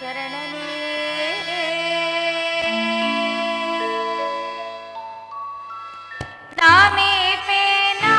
ಶರಣನೇ ನಾಮೇ ಪೇನಾ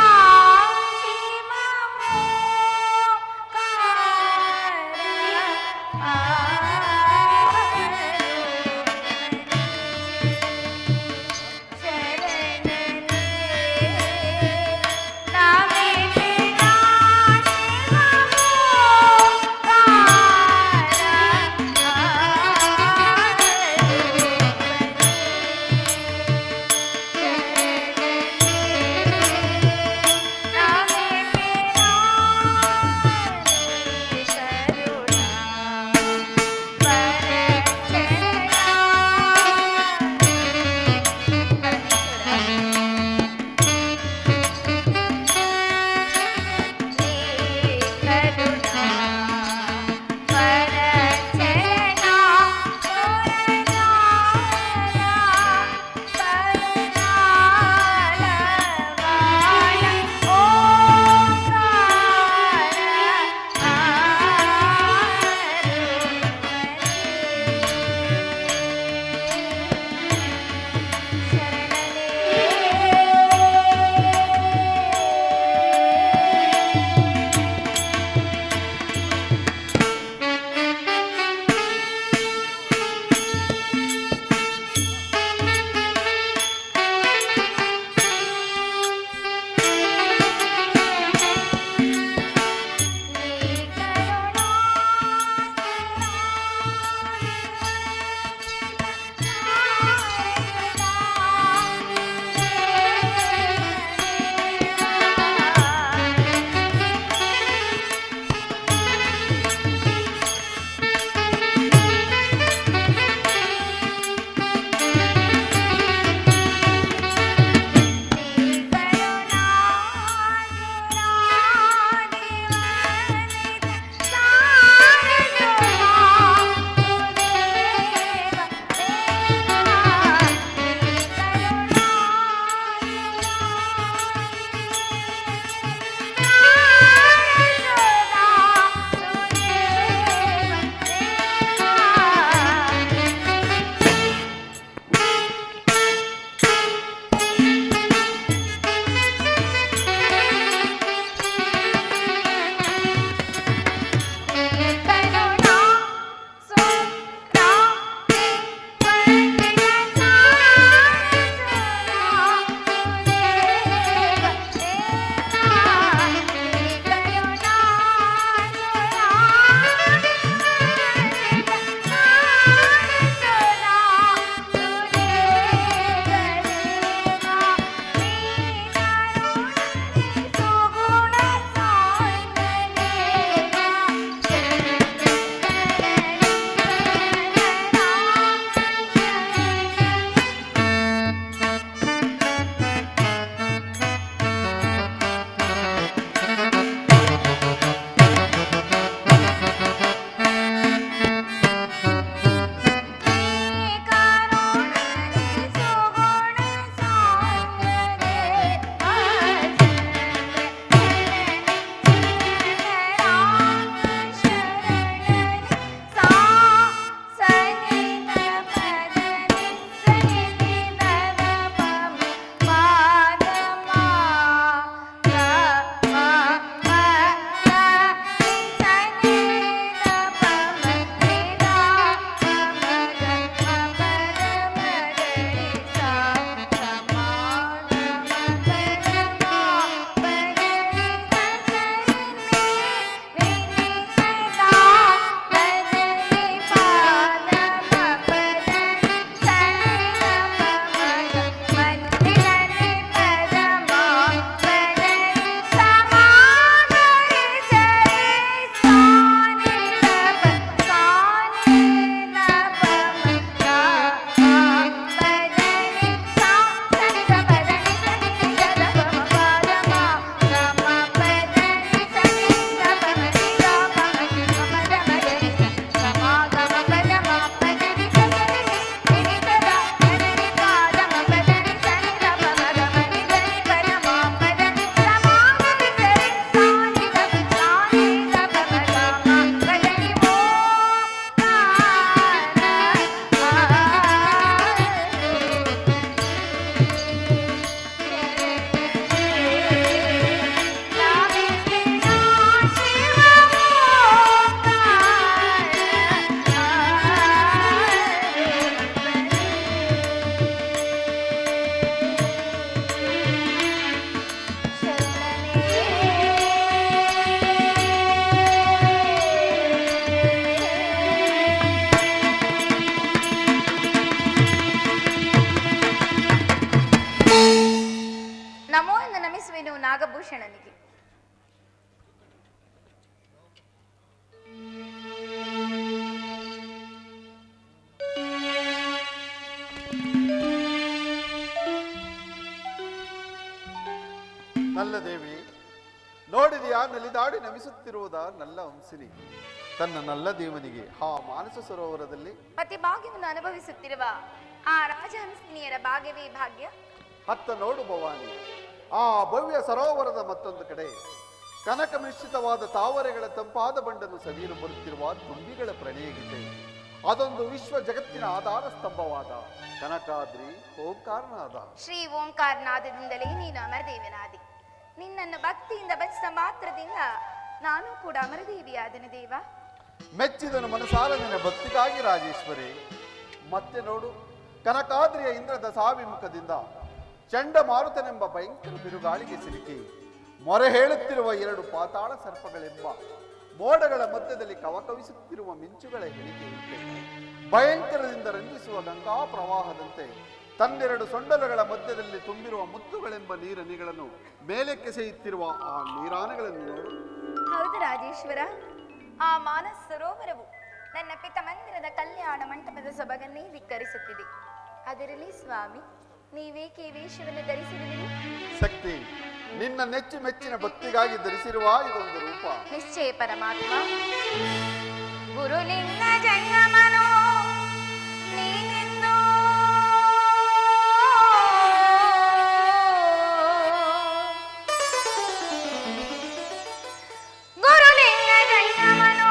ನಲ್ಲ ದೇವಿ, ನೋಡಿದೆಯಾ ನಲಿದಾಡಿ ನಮಿಸುತ್ತಿರುವುದ ನಲ್ಲ ಹಂಸಿನಿ ತನ್ನ ನಲ್ಲ ದೇವನಿಗೆ ಆ ಮಾನಸ ಸರೋವರದಲ್ಲಿ ಪತಿ ಭಾಗ್ಯವನ್ನು ಅನುಭವಿಸುತ್ತಿರುವ ಆ ರಾಜಹಂಸಿನಿಯರ ಭಾಗ್ಯವೇ ಭಾಗ್ಯ. ಹತ್ತ ನೋಡು ಭವಾನಿ, ಆ ಭವ್ಯ ಸರೋವರದ ಮತ್ತೊಂದು ಕಡೆ ಕನಕ ಮಿಶ್ರಿತವಾದ ತಾವರೆಗಳ ತಂಪಾದ ಬಂಡನ್ನು ಸವಿಯಲು ಬರುತ್ತಿರುವ ತುಂಬಿಗಳ ಪ್ರಣಯ ಗೀತೆ. ಅದೊಂದು ವಿಶ್ವ ಜಗತ್ತಿನ ಆಧಾರ ಸ್ತಂಭವಾದ ಕನಕಾದ್ರಿ ಓಂಕಾರನಾದ. ಶ್ರೀ ಓಂಕಾರನಾದದಿಂದಲೇ ನೀನು ಅಮರದೇವನಾದಿ. ನಿನ್ನನ್ನು ಭಕ್ತಿಯಿಂದ ಭಜಿಸಿದ ಮಾತ್ರದಿಂದ ನಾನು ಕೂಡ ಅಮರದೇವಿಯಾದನು ದೇವ. ಮೆಚ್ಚಿದನು ಮನಸಾರ ನಿನ್ನ ಭಕ್ತಿಗಾಗಿ ರಾಜೇಶ್ವರಿ. ಮತ್ತೆ ನೋಡು, ಕನಕಾದ್ರಿಯ ಇಂದ್ರದ ಸಾವಿಮುಖದಿಂದ ಚಂಡಮಾರುತನೆಂಬ ಭಯಂಕರ ಬಿರುಗಾಳಿಗೆ ಸಿಲುಕಿ ಮೊರೆ ಹೇಳುತ್ತಿರುವ ಎರಡು ಪಾತಾಳ ಸರ್ಪಗಳೆಂಬ ಮೋಡಗಳ ಮಧ್ಯದಲ್ಲಿ ಕವಕವಿಸುತ್ತಿರುವ ಮಿಂಚುಗಳ ಹೇಳಿಕೆಯಂತೆ ಭಯಂಕರದಿಂದ ರಂಜಿಸುವ ಗಂಗಾ ಪ್ರವಾಹದಂತೆ ತನ್ನೆರಡು ಸೊಂಡಲಗಳ ಮಧ್ಯದಲ್ಲಿ ತುಂಬಿರುವ ಮುತ್ತುಗಳೆಂಬ ನೀರನಿಗಳನ್ನು ಮೇಲೆಕ್ಕೆಸೆಯುತ್ತಿರುವ ಆ ನೀರಾನೆಗಳನ್ನು ನೋಡು. ಹೌದು ರಾಜೇಶ್ವರ, ಆ ಮಾನಸ ಸರೋವರವು ನನ್ನ ಪಿತ ಮಂದಿರದ ಕಲ್ಯಾಣ ಮಂಟಪದ ಸೊಬಗನ್ನೇ ಧಿಕ್ಕರಿಸುತ್ತಿದೆ. ಅದರಲ್ಲಿ ಸ್ವಾಮಿ, ನೀವೇಕೆ ವೇಷವನ್ನು ಧರಿಸಿರುವಿರಿ? ಶಕ್ತಿ, ನಿನ್ನ ನೆಚ್ಚು ಮೆಚ್ಚಿನ ಭಕ್ತಿಗಾಗಿ ಧರಿಸಿರುವ ಇದೊಂದು ರೂಪ. ನಿಶ್ಚಯ ಪರಮಾತ್ಮ. ಗುರುಲಿಂಗ ಜಂಗಮನೋ ನೀನೆಂದು ಗುರುಲಿಂಗ ಜಂಗಮನೋ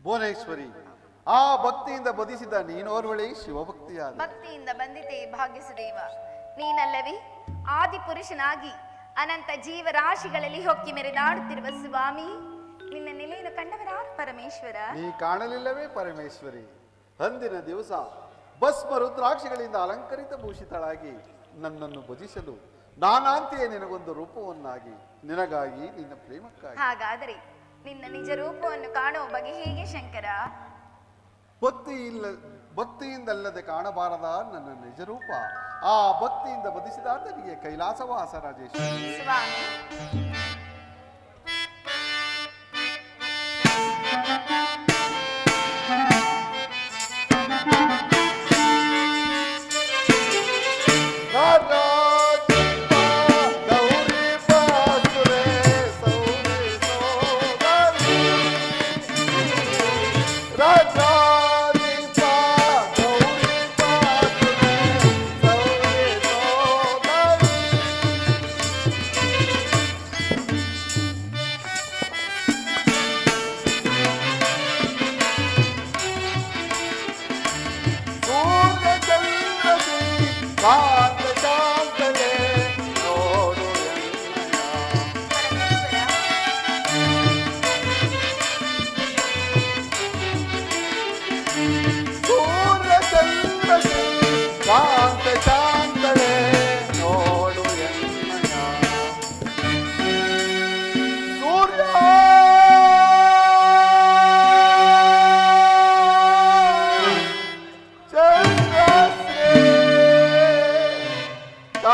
ಭುವನೇಶ್ವರಿ, ಆ ಭಕ್ತಿಯಿಂದ ಬದಿಸಿದ ನೀನೋರ್ವಳೆ ಶಿವಭಕ್ತಿಯಾದ. ಭಕ್ತಿಯಿಂದ ಬಂದಿತೆ ಭಾಗ್ಯಸುದೇವ. ನೀನಲ್ಲವೇ ಆದಿಪುರುಷನಾಗಿ ಅನಂತ ಜೀವರಾಶಿಗಳಲ್ಲಿ ಹೊಕ್ಕಿ ಮೆರೆದಾಡುತ್ತಿರುವ ಸ್ವಾಮಿ. ನಿನ್ನ ನೆಲೆಯನ್ನು ಕಂಡವರಾರು ಪರಮೇಶ್ವರ? ನೀ ಕಾಣಲಿಲ್ಲವೇ ಪರಮೇಶ್ವರಿ? ಅಂದಿನ ದಿವಸ ಭಸ್ಮ ರುದ್ರಾಕ್ಷಿಗಳಿಂದ ಅಲಂಕರಿತ ಭೂಷಿತಳಾಗಿ ನನ್ನನ್ನು ಭಜಿಸಲು ನಾನಾಂತೆಯೇ ನಿನಗೊಂದು ರೂಪವನ್ನಾಗಿ, ನಿನಗಾಗಿ ನಿನ್ನ ಪ್ರೇಮಕ್ಕಾಗಿ. ಹಾಗಾದರೆ ನಿನ್ನ ನಿಜ ರೂಪವನ್ನು ಕಾಣುವ ಬಗೆ ಹೇಗೆ ಶಂಕರ? ಭಕ್ತಿಯಿಂದಲ್ಲದೆ ಕಾಣಬಾರದ ನನ್ನ ನಿಜ ರೂಪ. ಆ ಭಕ್ತಿಯಿಂದ ಬದಿಸಿದ ನನಗೆ ಕೈಲಾಸವಾಸ ರಾಜೇಶ್ವರಿ. ಸ್ವಾಮಿ,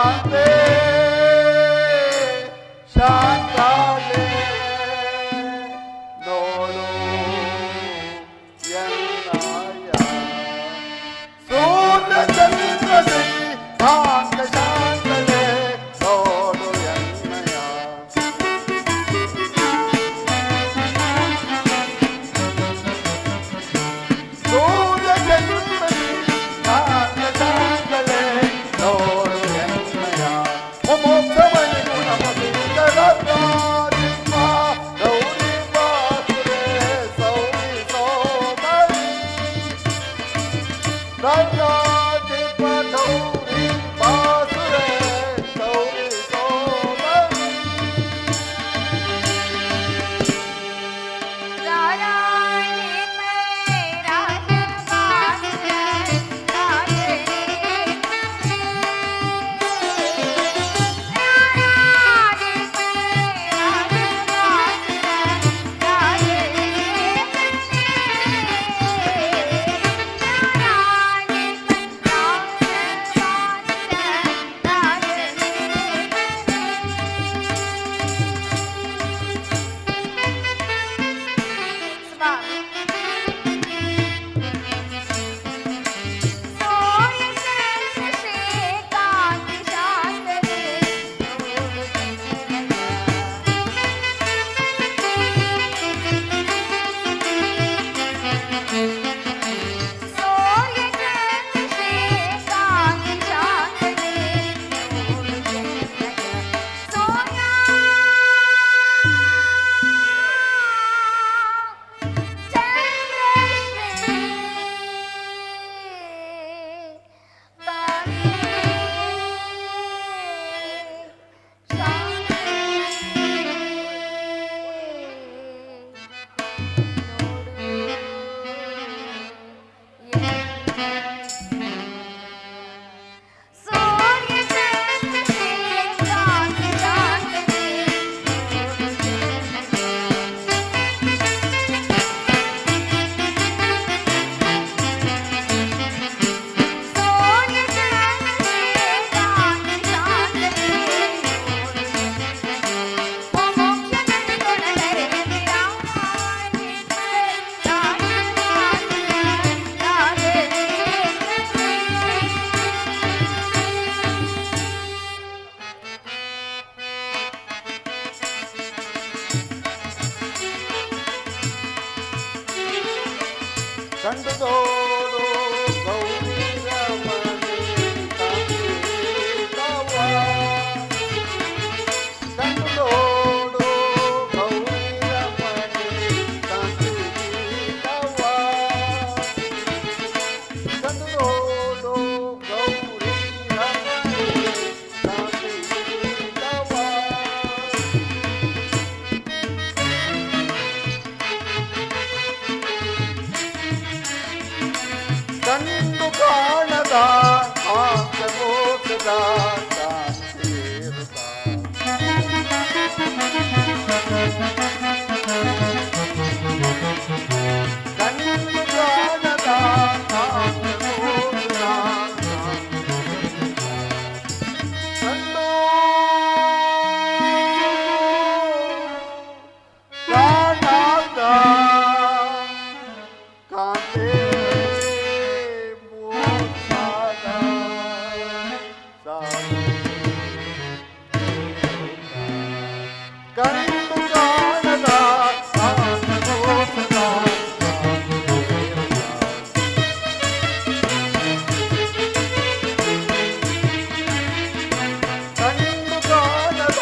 ಶಾಂತೆ ಶಾಂತಾದೆ ನೋಡು ಎನ್ನಯ ಸೂರ್ಯ ಚಂದ್ರನೇ ಶಾಂತ ಶಾಂತನೆ ನೋಡು ಎನ್ನಯ ಸೂರ್ಯ ಚಂದ್ರನೇ ಶಾಂತ ಶಾಂತನೆ ನೋಡು ಎನ್ನಯ ಮೋಕ್ಷಮಯ ಗುಣಮತೀತರ ರಾಜಿಮ ಗೌರಿ ಬಾಸುರೆ ಸೌರಿ ಸೋಮರಿ ರಾಜಿಪ ಗೌರಿ ಬಾಸುರೆ ಸೌರಿ ಸೋಮರಿ ಕಂಡು ನೋಡು ಗೌರಿ ರಮಣಿ ತಂಗಿತವ ಕಂಡು ನೋಡು ಗೌರಿ ರಮಣಿ ತಂಗಿತವ ಕಂಡು ನೋಡು ಗೌರಿ ರಮಣಿ ತಂಗಿತವ ಕಣ್ಣು ಕಾಣದ ಆಂತ ಮೋಸದ ಕಾಂತಿರುತ್ತ ಕಣ್ಣು ಕಾಣದ ಆಂತ ಮೋಸದ ಕಣ್ಣು ಕಾಣದ ಕಾಂತಿ ಕಂಡು ಕಾಣದ ಆತ್ಮೋಸದ ಕಂಡು ಕಾಣದ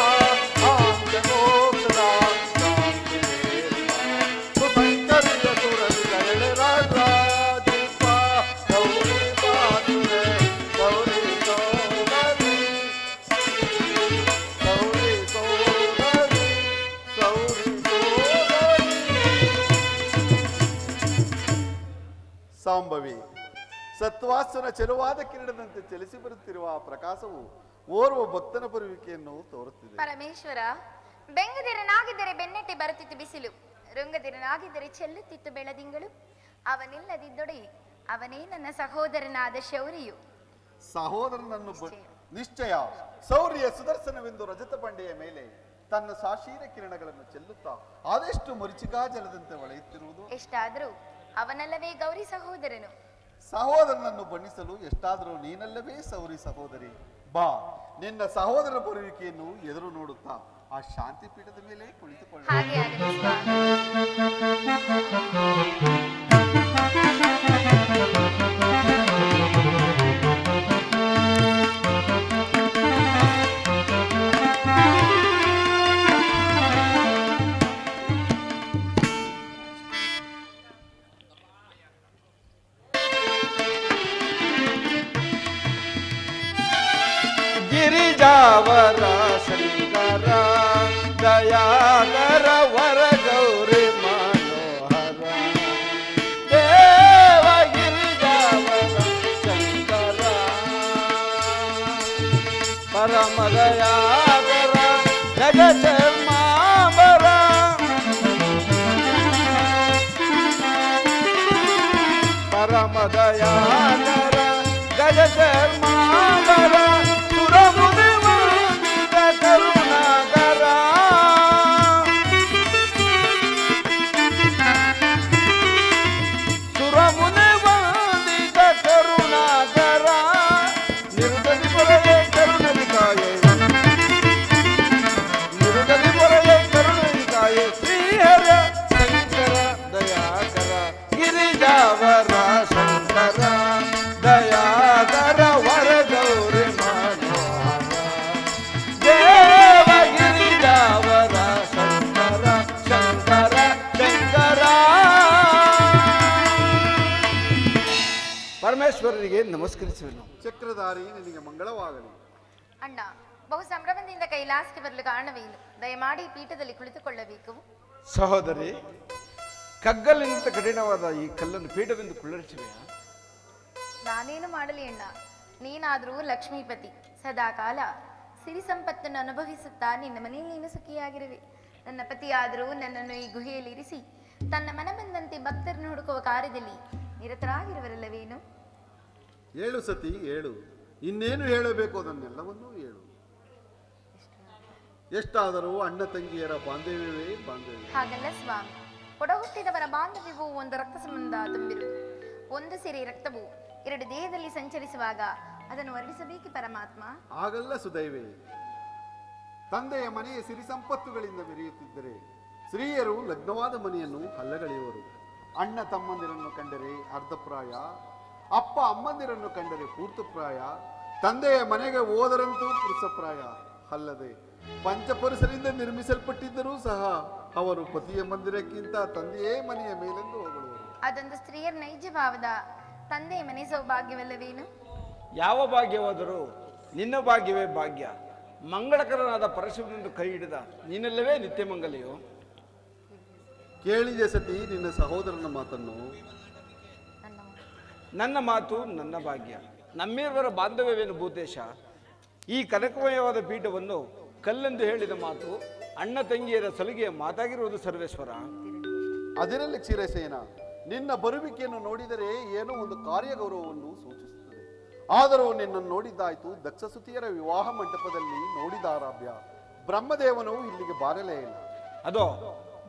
ಆತ್ಮೋಸದ ಸುಸಂಕರಿಯ ಸುರವಿಗಳ ರಾಜೀಪ ಗೌರಿ ಬಾಸುರೆ ಗೌರಿ ಸೋದರಿ ಗೌರಿ ಸೋದರಿ ಗೌರಿ ಸೋದರಿ ಸಾಂಬವಿ ಸತ್ವಾಸನ ಚೆಲುವಾದ ಕಿರಣದಂತೆ ಚಲಿಸಿ ಬರುತ್ತಿರುವ ಆ ಪ್ರಕಾಶವು ಓರ್ವ ಭಕ್ತನ ಬರುವಿಕೆಯನ್ನು ತೋರುತ್ತಿದೆ. ಪರಮೇಶ್ವರ, ಬೆಂಗದಿರನಾಗಿದ್ದರೆ ಬೆನ್ನೆಟ್ಟಿ ಬರುತ್ತಿತ್ತು ಬಿಸಿಲು, ರುಂಗದಿರನಾಗಿದ್ದರೆ ಚೆಲ್ಲುತ್ತಿತ್ತು ಬೆಳದಿಂಗಳು. ಅವನಿಲ್ಲದಿದ್ದೊಡೆ ಅವನೇ ನನ್ನ ಸಹೋದರನಾದ ಶೌರ್ಯು. ಸಹೋದರನನ್ನು ನಿಶ್ಚಯ ಶೌರ್ಯ ಸುದರ್ಶನವೆಂದು ರಜತ ಬಂಡೆಯ ಮೇಲೆ ತನ್ನ ಸಾಶೀರ ಕಿರಣಗಳನ್ನು ಚೆಲ್ಲುತ್ತಾ ಆದಷ್ಟು ಮರಿಚಿಕಾ ಜಲದಂತೆ ಹೊಳೆಯುತ್ತಿರುವುದು. ಎಷ್ಟಾದರೂ ಅವನಲ್ಲವೇ ಗೌರಿ ಸಹೋದರನು. ಸಹೋದರನನ್ನು ಬಣ್ಣಿಸಲು ಎಷ್ಟಾದರೂ ನೀನಲ್ಲವೇ ಸೌರಿ ಸಹೋದರಿ. ಬಾ, ನಿನ್ನ ಸಹೋದರ ಬರುವಿಕೆಯನ್ನು ಎದುರು ನೋಡುತ್ತಾ ಆ ಶಾಂತಿ ಪೀಠದ ಮೇಲೆ ಕುಳಿತುಕೊಳ್ಳ. ಹಾಗೆ ಆಗಲಿ ಸ್ವಾಮಿ. ಗಿರಿಜಾವರ ಶಂಕರ ದಯಾಕರ ವರ ಗೌರಿ ಮನೋಹರ ದೇವ ಗಿರಿಜಾವರ ಶಂಕರ ಪರಮ ದಯಾಕರ ಜಗಚರ್ಮಾಂಬರ ಪರಮ ದಯಾಕರ ಜಗಚರ್ಮಾಂಬರ ಕರುಣಾಕರ ಸುರಮುನಿ ವಂದಿತ ಕರುಣಾಕರ ನಿರುದಲಿ ಪೊರೆಯೇ ಕರುಣಲಿಕಾಯೇ ನಿರುದಲಿ ಪೊರೆಯೇ ಕರುಣಲಿಕಾಯೇ ಶ್ರೀಹರ ಶಂಕರ ದಯಾಕರ ಗಿರಿಜಾವರ ಶಂಕರ ದಯಾಕರ ವರ ಗೌರಿ ಪರಮೇಶ್ವರರಿಗೆ ನಮಸ್ಕರಿಸುವೆನು. ಚಕ್ರಧಾರಿ, ನಿನಗೆ ಮಂಗಳವಾಗಲಿ. ಅಣ್ಣ, ಬಹು ಸಂಭ್ರಮದಿಂದ ಕೈಲಾಸಕ್ಕೆ ಬರಲು ಕಾರಣವೇನು? ದಯಮಾಡಿ ಪೀಠದಲ್ಲಿ ಕುಳಿತುಕೊಳ್ಳಬೇಕು. ಸಹೋದರಿ, ಕಗ್ಗಲ್ಲಿನಿಂದ ಕಠಿಣವಾದ ಈ ಕಲ್ಲನ್ನು ಪೀಠವೆಂದು ಕುಳ್ಳರಿಸುವೆಯಾ? ನಾನೇನು ಮಾಡಲಿ ಅಣ್ಣ? ನೀನಾದರೂ ಲಕ್ಷ್ಮೀಪತಿ, ಸದಾ ಕಾಲ ಸಿರಿ ಸಂಪತ್ತನ್ನು ಅನುಭವಿಸುತ್ತಾ ನಿನ್ನ ಮನೆಯಲ್ಲಿ ನೀನು ಸುಖಿಯಾಗಿರುವೆ. ನನ್ನ ಪತಿಯಾದರೂ ನನ್ನನ್ನು ಈ ಗುಹೆಯಲ್ಲಿ ಇರಿಸಿ ತನ್ನ ಮನ ಬಂದಂತೆ ಭಕ್ತರನ್ನು ಹುಡುಕುವ ಕಾರ್ಯದಲ್ಲಿ ನಿರತರಾಗಿರುವರಲ್ಲವೇನು? ಏಳು ಸತಿ ಏಳು, ಇನ್ನೇನು ಹೇಳಬೇಕು ಅದನ್ನೆಲ್ಲವನ್ನೂ ಹೇಳು. ಎಷ್ಟಾದರೂ ಅಣ್ಣ ತಂಗಿಯರ ಬಾಂಧವ್ಯವೇ ಬಾಂಧವ್ಯ. ಹಾಗಲ್ಲ ಸ್ವಾಮಿ, ಒಡ ಹುಟ್ಟಿದವರ ಬಾಂಧವ್ಯವು ಒಂದು ರಕ್ತ ಸಂಬಂಧ ತುಂಬಿರುವುದು. ಒಂದು ಸಿರಿ ರಕ್ತವು ಎರಡು ದೇಹದಲ್ಲಿ ಸಂಚರಿಸುವಾಗ ಅದನ್ನು ವರ್ಣಿಸಬೇಕೆ ಪರಮಾತ್ಮ? ಆಗಲ್ಲ ಸುದೈವೇ. ತಂದೆಯ ಮನೆಯ ಸಿರಿ ಸಂಪತ್ತುಗಳಿಂದ ಮೆರೆಯುತ್ತಿದ್ದರೆ ಸ್ತ್ರೀಯರು ಲಗ್ನವಾದ ಮನೆಯನ್ನು ಹಲ್ಲಗಳೆಯುವರು. ಅಣ್ಣ ತಮ್ಮಂದಿರನ್ನು ಕಂಡರೆ ಅರ್ಧಪ್ರಾಯ, ಅಪ್ಪ ಅಮ್ಮಂದಿರನ್ನು ಕಂಡರೆ ಪೂರ್ತಪ್ರಾಯ, ತಂದೆಯ ಮನೆಗೆ ಹೋದರಂತೂ ಪುರುಷಪ್ರಾಯ. ಅಲ್ಲದೆ ಪಂಚಪುರುಷರಿಂದ ನಿರ್ಮಿಸಲ್ಪಟ್ಟಿದ್ದರೂ ಸಹ ಅವರು ಪತಿಯ ಮಂದಿರಕ್ಕಿಂತ ತಂದೆಯೇ ಮನೆಯ ಮೇಲೆಂದು ಹೊಗಳುವರು. ಅದೊಂದು ಸ್ತ್ರೀಯರ ನೈಜ ಭಾವದ ತಂದೆಯ ಮನೆ ಸೌಭಾಗ್ಯವಲ್ಲವೇನು? ಯಾವ ಭಾಗ್ಯವಾದರೂ ನಿನ್ನ ಭಾಗ್ಯವೇ ಭಾಗ್ಯ. ಮಂಗಳಕರನಾದ ಪರಶುವಿನಿಂದ ಕೈ ಹಿಡಿದ ನೀನೆಲ್ಲವೇ ನಿತ್ಯ ಮಂಗಲೆಯೋ? ಕೇಳಿದೆ ಸತಿ ನಿನ್ನ ಸಹೋದರನ ಮಾತನ್ನು. ನನ್ನ ಮಾತು ನನ್ನ ಭಾಗ್ಯ. ನಮ್ಮಿರುವರ ಬಾಂಧವ್ಯವೇನು ಭೂತೇಶ? ಈ ಕನಕಮಯವಾದ ಪೀಠವನ್ನು ಕಲ್ಲೆಂದು ಹೇಳಿದ ಮಾತು ಅಣ್ಣ ತಂಗಿಯರ ಸಲಿಗೆಯ ಮಾತಾಗಿರುವುದು ಸರ್ವೇಶ್ವರ. ಅದರಲ್ಲಿ ಕ್ಷೀರಸೇನ, ನಿನ್ನ ಬರುವಿಕೆಯನ್ನು ನೋಡಿದರೆ ಏನೋ ಒಂದು ಕಾರ್ಯಗೌರವವನ್ನು ಸೂಚಿಸುತ್ತದೆ. ಆದರೂ ನಿನ್ನನ್ನು ನೋಡಿದ್ದಾಯ್ತು ದಕ್ಷಸುತಿಯರ ವಿವಾಹ ಮಂಟಪದಲ್ಲಿ ನೋಡಿದ ಆರಾಧ್ಯ ಬ್ರಹ್ಮದೇವನು ಇಲ್ಲಿಗೆ ಬಾರಲೇ ಇಲ್ಲ. ಅದೋ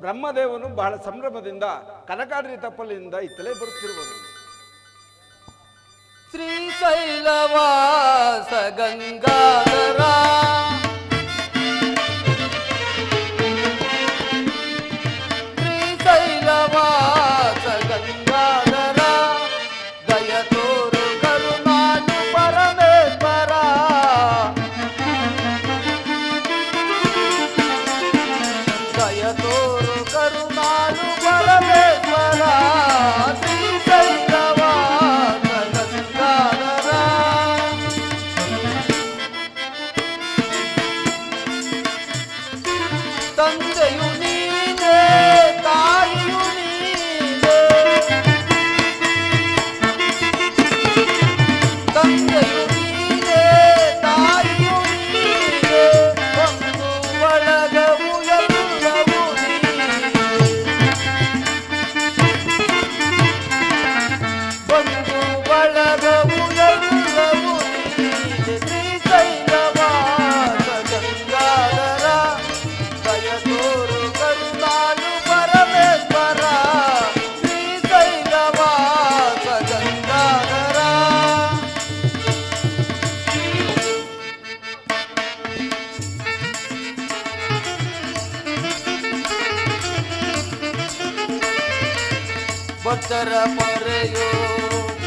ಬ್ರಹ್ಮದೇವನು ಬಹಳ ಸಂಭ್ರಮದಿಂದ ಕನಕಾದ್ರಿ ತಪ್ಪಲಿನಿಂದ ಇತ್ತಲೇ ಬರುತ್ತಿರುವನು. ಶ್ರೀಶೈಲವಾಸ ಗಂಗಾಧರ ಶ್ರೀಶೈಲವಾಸ ಗಂಗಾಧರ ದಯತೋರು ಕರುಣಾಳು ಪರಮೇಶ್ವರ ದಯತೋರು ಕರುಣಾಳು ಪರಮೇಶ್ವರ ತಂದೆಯು ನೀನೇ ತಾಯಿಯು ನೀನೇ ತಂದೆಯು ನೀನೇ ತಾಯಿಯು ನೀನೇ ಬಂಧು ಬಳಗವು ಎಲ್ಲವೂ ನೀನೇ ಬಂಧು ಬಳಗವು ಎಲ್ಲವೂ ನೀನೇ ಶ್ರೀಶೈಲ ಭಕ್ತರ ಪೊರೆಯೋ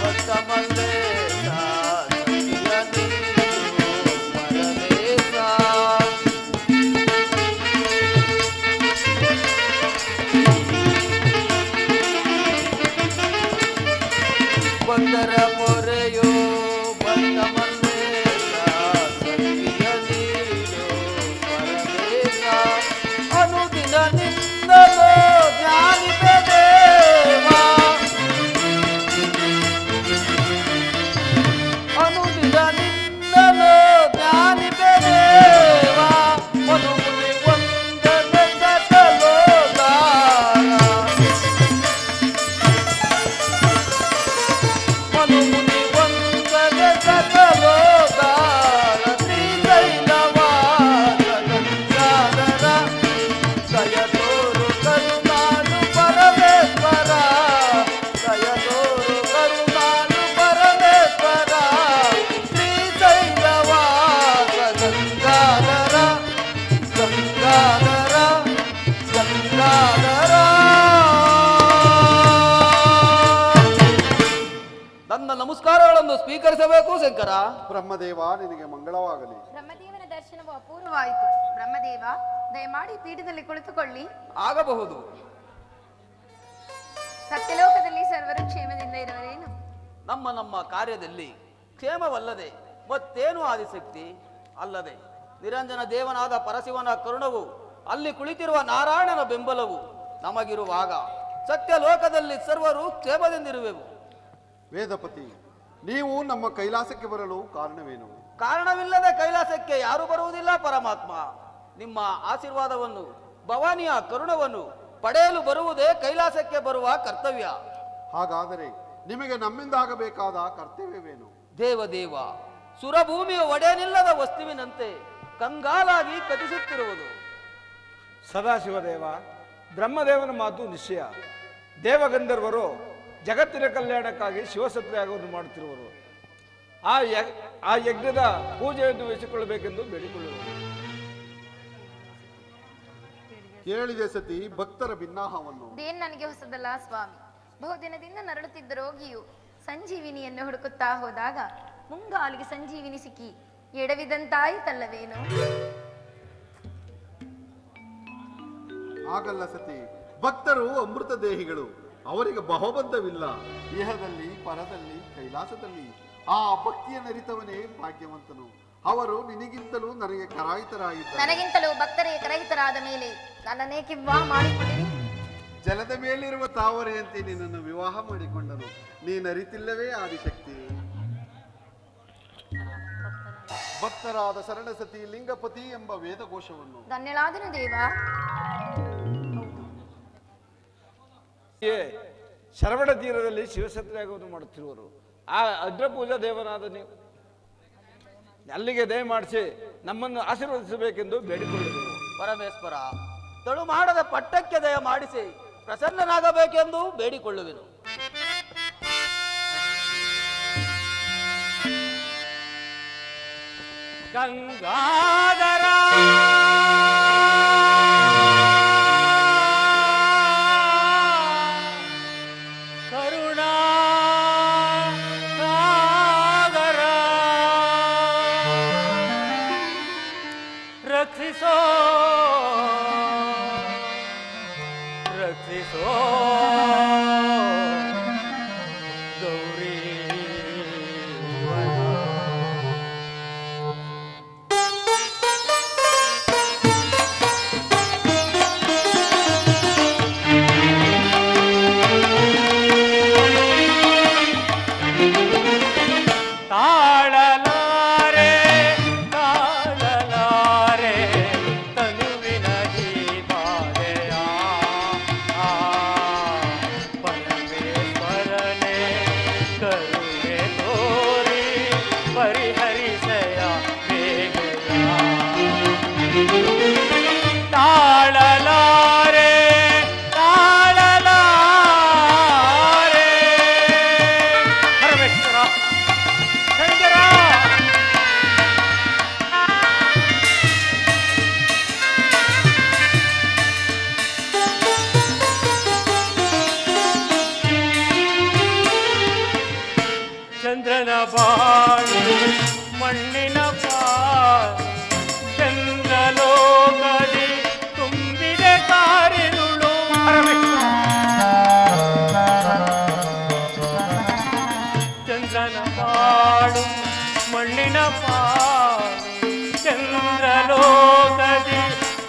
ಭಕ್ತ ಮಲ್ಲೇಶ ಸತಿಯ ನೀಡು ಪರಮೇಶ. ಭಕ್ತರ ಪೊರೆಯೋ ಭಕ್ತ ಮಲ್ಲೇಶ ಸತಿಯ ನೀಡು ಪರಮೇಶ. ಅನುದಿನ ನಿನ್ನಲೋ ಜ್ಞಾನಿತ ದೇವ, ಅನುದಿನ ನಿನ್ನಲೋ ಜ್ಞಾನಿತ ದೇವ. ಮನುಮುನಿ ವಂದನೆ ಸಕಲೋದಾರ, ಮನುಮುನಿ ವಂದನೆ ಸಕಲೋದಾರ. ಶ್ರೀಶೈಲವಾಸ ಗಂಗಾಧರ ದಯತೋರು ಕರುಣಾಳು ಪರಮೇಶ್ವರ, ದಯತೋರು ಕರುಣಾಳು ಪರಮೇಶ್ವರ. ಶ್ರೀಶೈಲವಾಸ ಗಂಗಾಧರ ಗಂಗಾಧರ ಗಂಗಾಧರ. ನನ್ನ ನಮಸ್ಕಾರಗಳನ್ನು ಸ್ವೀಕರಿಸಬೇಕು ಶಂಕರ. ಬ್ರಹ್ಮದೇವ, ನಿನಗೆ ಮಂಗಳವಾಗಲಿ. ಬ್ರಹ್ಮದೇವನ ದರ್ಶನವು ಅಪೂರ್ವವಾಯಿತು. ಬ್ರಹ್ಮದೇವ, ದಯಮಾಡಿ ಪೀಠದಲ್ಲಿ ಕುಳಿತುಕೊಳ್ಳಿ. ಆಗಬಹುದು. ಸತ್ಯಲೋಕದಲ್ಲಿ ಸರ್ವರು ಕ್ಷೇಮದಿಂದ ಇರುವರೇನು? ನಮ್ಮ ನಮ್ಮ ಕಾರ್ಯದಲ್ಲಿ ಕ್ಷೇಮವಲ್ಲದೆ ಮತ್ತೇನು ಆದಿಶಕ್ತಿ ಅಲ್ಲದೆ ನಿರಂಜನ ದೇವನಾದ ಪರಶಿವನ ಕರುಣವು, ಅಲ್ಲಿ ಕುಳಿತಿರುವ ನಾರಾಯಣನ ಬೆಂಬಲವು ನಮಗಿರುವಾಗ ಸತ್ಯಲೋಕದಲ್ಲಿ ಸರ್ವರು ಕ್ಷೇಮದಿಂದಿರುವೆವು. ವೇದಪತಿ, ನೀವು ನಮ್ಮ ಕೈಲಾಸಕ್ಕೆ ಬರಲು ಕಾರಣವೇನು? ಕಾರಣವಿಲ್ಲದೆ ಕೈಲಾಸಕ್ಕೆ ಯಾರು ಬರುವುದಿಲ್ಲ ಪರಮಾತ್ಮ. ನಿಮ್ಮ ಆಶೀರ್ವಾದವನ್ನು, ಭವಾನಿಯ ಕರುಣವನ್ನು ಪಡೆಯಲು ಬರುವುದೇ ಕೈಲಾಸಕ್ಕೆ ಬರುವ ಕರ್ತವ್ಯ. ಹಾಗಾದರೆ ನಿಮಗೆ ನಮ್ಮಿಂದಾಗಬೇಕಾದ ಕರ್ತವ್ಯವೇನು? ದೇವದೇವ, ಸುರಭೂಮಿಯ ಒಡೆಯನಿಲ್ಲದ ವಸ್ತುವಿನಂತೆ ಕಂಗಾಲಾಗಿ ಕಥಿಸುತ್ತಿರುವುದು. ಸದಾಶಿವದೇವ, ಬ್ರಹ್ಮದೇವನ ಮಾತು ನಿಶ್ಚಯ. ದೇವಗಂಧರ್ವರು ಜಗತ್ತಿನ ಕಲ್ಯಾಣಕ್ಕಾಗಿ ಶಿವಸತ್ಯಾಗವನ್ನು ಮಾಡುತ್ತಿರುವರು. ಆ ಯಜ್ಞದ ಪೂಜೆಯನ್ನು ವಹಿಸಿಕೊಳ್ಳಬೇಕೆಂದು ಬೇಡಿಕೊಳ್ಳುವರು. ಕೇಳಿದೆ ಸತಿ ಭಕ್ತರ ಭಿನ್ನಾಹವನ್ನು. ಇದೇನು ನನಗೆ ಹೊಸದಲ್ಲ ಸ್ವಾಮಿ. ಬಹುದಿನದಿಂದ ನರಳುತ್ತಿದ್ದ ರೋಗಿಯು ಸಂಜೀವಿನಿಯನ್ನು ಹುಡುಕುತ್ತಾ ಹೋದಾಗ ಮುಂಗಾಲಿಗೆ ಸಂಜೀವಿನಿ ಸಿಕ್ಕಿ ಎಡವಿದಂತಾಯಿತಲ್ಲವೇನು? ಆಗಲ್ಲ ಸತಿ, ಭಕ್ತರು ಅಮೃತ ದೇಹಿಗಳು. ಅವರಿಗೆ ಬಹುಬಂಧವಿಲ್ಲ. ಇಹದಲ್ಲಿ, ಪರದಲ್ಲಿ, ಕೈಲಾಸದಲ್ಲಿ ಆ ಭಕ್ತಿಯನ್ನು ಅರಿತವನೇ ಭಾಗ್ಯವಂತನು. ಅವರು ನಿನಗಿಂತಲೂ ನನಗೆ ಕರಾಯಿತರಾಗಿದ್ದಾರೆ. ನನಗಿಂತಲೂ ಭಕ್ತರೇ ಕರಹಿತರಾದ ಮೇಲೆ ನನ್ನನ್ನೇಕೆ ವಿವಾಹ ಮಾಡಿಕೊಂಡಿರಿ? ಜಲದ ಮೇಲಿರುವ ತಾವರೆಯಂತೆ ನಿನ್ನನ್ನು ವಿವಾಹ ಮಾಡಿಕೊಂಡನು. ನೀನರಿತಿಲ್ಲವೇ ಆದಿಶಕ್ತಿ? ಭಕ್ತರಾದ ಶರಣಸತಿ ಲಿಂಗಪತಿ ಎಂಬ ವೇದಘೋಷವನ್ನು. ಧನ್ಯಳಾದನು ದೇವ. ಶರವಣ ತೀರದಲ್ಲಿ ಶಿವಸತ್ಯಾಗವನ್ನು ಮಾಡುತ್ತಿರುವರು. ಆ ಅಗ್ರಪೂಜಾ ದೇವನಾದ ನೀವು ಅಲ್ಲಿಗೆ ದಯಮಾಡಿಸಿ ನಮ್ಮನ್ನು ಆಶೀರ್ವದಿಸಬೇಕೆಂದು ಬೇಡಿಕೊಳ್ಳುವರು. ಪರಮೇಶ್ವರ, ತಳು ಮಾಡದ ಪಟ್ಟಕ್ಕೆ ದಯ ಮಾಡಿಸಿ ಪ್ರಸನ್ನನಾಗಬೇಕೆಂದು ಬೇಡಿಕೊಳ್ಳುವೆನು. ಗಂಗಾಧರ ಕರುಣಾ ಸಾಗರ ರಕ್ಷಿಸೋ ರಕ್ಷಿಸೋ ಗೌರಿ ತಾಳಲಾರೆ ತಾಳಲಾರೆ ತನುವಿನ ಈ ಬಾಧೆಯ ಇಂದ್ರಲೋಕದಿ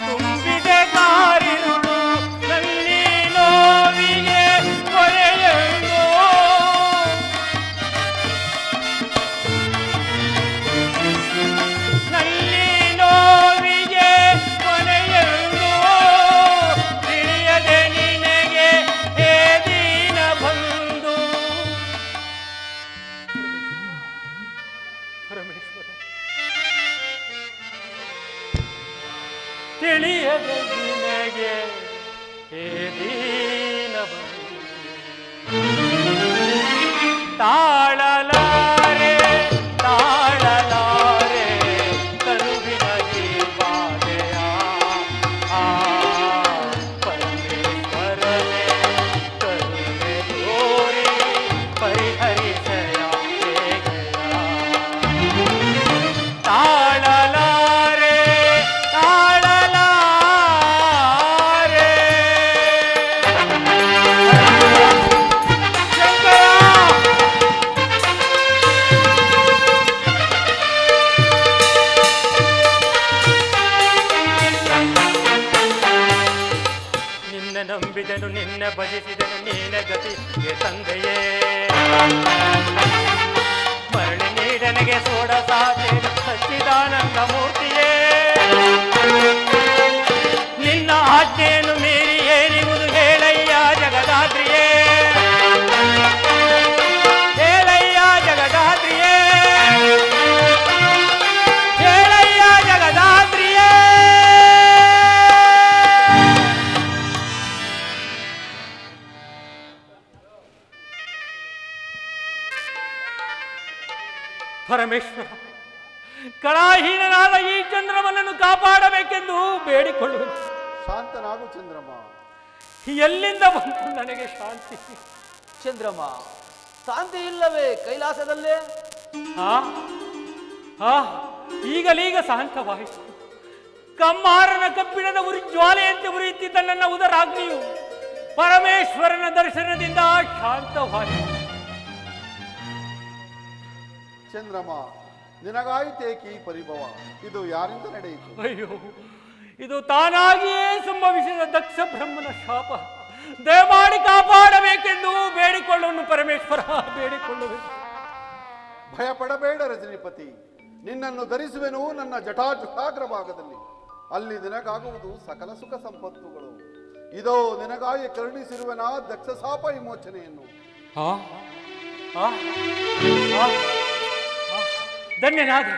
ತುಂಬಿದೆ ಕಾರಿರುಳು ನಲ್ಲಿ ನೋವಿಗೆ ಕೊನೆಯೆಂದೋ ನಲ್ಲಿ ನೋವಿಗೆ ಕೊನೆಯೆಂದೋ ತಿಳಿಯದೆ ನಿನಗೆ ಹೇ ದೀನ ಬಂದು ಪರಮೇಶ್ವರ ತಿಳಿಯದೆ ನಿನಗೆ ಹೇ ದೀನ ಬಂದು ತಾಳಲಾರೆ ತಾಳಲಾರೆ ಕರುವಿನ ಜೀವಾದೆಯ ಆ ಪರಮೇಶ್ವರನೇ ಕರುಣೆ ತೋರಿ ಪರಿಹರಿಸಯ ತಾಳಲಾರೆ ತಾಳಲಾರೆ ಶಂಕರ ನಿನ್ನ ನಂಬಿದನು ನಿನ್ನ ಭಜಿಸಿದನು ನೀನ ಗತಿಗೆ ತಂದೆಯೇ ಮರಳಿ ನೀಡನೆಗೆ ಸೋಡ ಸಾಧೆ ಸಚ್ಚಿದಾನಂದ ಮೂರ್ತಿಯೇ ನಿನ್ನ ಆಜ್ಞೆಯನ್ನು ಮೀರಿ ಏನಿರುವುದು ಹೇಳಯ್ಯ ಜಗದಾದ್ರಿಯೇ ಹೇಳಯ್ಯ ಜಗದಾದ್ರಿಯೇ ಹೇಳಯ್ಯ ಜಗದಾದ್ರಿಯೇ ಪರಮೇಶ್ವರ ಕಳಾಹೀನನಾದ ಈ ಚಂದ್ರಮನನ್ನು ಕಾಪಾಡಬೇಕೆಂದು ಬೇಡಿಕೊಳ್ಳುವುದು ಶಾಂತನಾಗು ಚಂದ್ರಮ್ಮ. ಎಲ್ಲಿಂದ ಬಂತು ನನಗೆ ಶಾಂತಿ? ಚಂದ್ರಮ, ಶಾಂತಿ ಇಲ್ಲವೇ ಕೈಲಾಸದಲ್ಲೇ? ಆ ಆ ಈಗಲೀಗ ಶಾಂತವಾಯಿತು. ಕಮ್ಮಾರನ ಕಬ್ಬಿಣದ ಉರಿ ಜ್ವಾಲೆಯಂತೆ ಉರಿಯುತ್ತಿದ್ದ ನನ್ನ ಉದರಾಗ್ನಿಯು ಪರಮೇಶ್ವರನ ದರ್ಶನದಿಂದ ಶಾಂತವಾಯಿತು. ಚಂದ್ರಮ್ಮ, ನಿನಗಾಯಿತೇಕಿ ಪರಿಭವ? ಇದು ಯಾರಿಂದ ನಡೆಯಿತು? ಅಯ್ಯೋ, ಇದು ತಾನಾಗಿಯೇ ಸಂಭವಿಸಿದ ದಕ್ಷ ಬ್ರಹ್ಮನ ಶಾಪ. ದಯಮಾಡಿ ಕಾಪಾಡಬೇಕೆಂದು ಬೇಡಿಕೊಳ್ಳುವನು ಪರಮೇಶ್ವರ, ಬೇಡಿಕೊಳ್ಳಬೇಕು. ಭಯಪಡಬೇಡ ರಜನಿಪತಿ, ನಿನ್ನನ್ನು ಧರಿಸುವೆನು ನನ್ನ ಜಟಾಜುಟಾಗ್ರ ಭಾಗದಲ್ಲಿ. ಅಲ್ಲಿ ನಿನಗಾಗುವುದು ಸಕಲ ಸುಖ ಸಂಪತ್ತುಗಳು. ಇದೋ ನಿನಗಾಗಿ ಕರುಣಿಸಿರುವನ ದಕ್ಷ ಶಾಪ ವಿಮೋಚನೆಯನ್ನು. ಧನ್ಯನಾದೆ,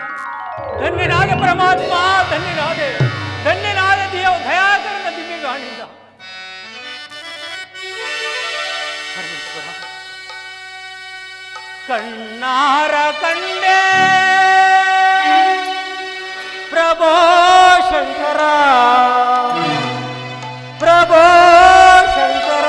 ಧನ್ಯನಾದ ಪರಮಾತ್ಮ, ಧನ್ಯನಾದೆ, ಧನ್ಯನಾದ ದಯಾಕರನ ದಿವ್ಯಗಾಣಿಂದ. ಪರಮೇಶ್ವರ, ಕಣ್ಣಾರ ಕಂಡೆ ಪ್ರಭೋ ಶಂಕರ, ಪ್ರಭೋ ಶಂಕರ.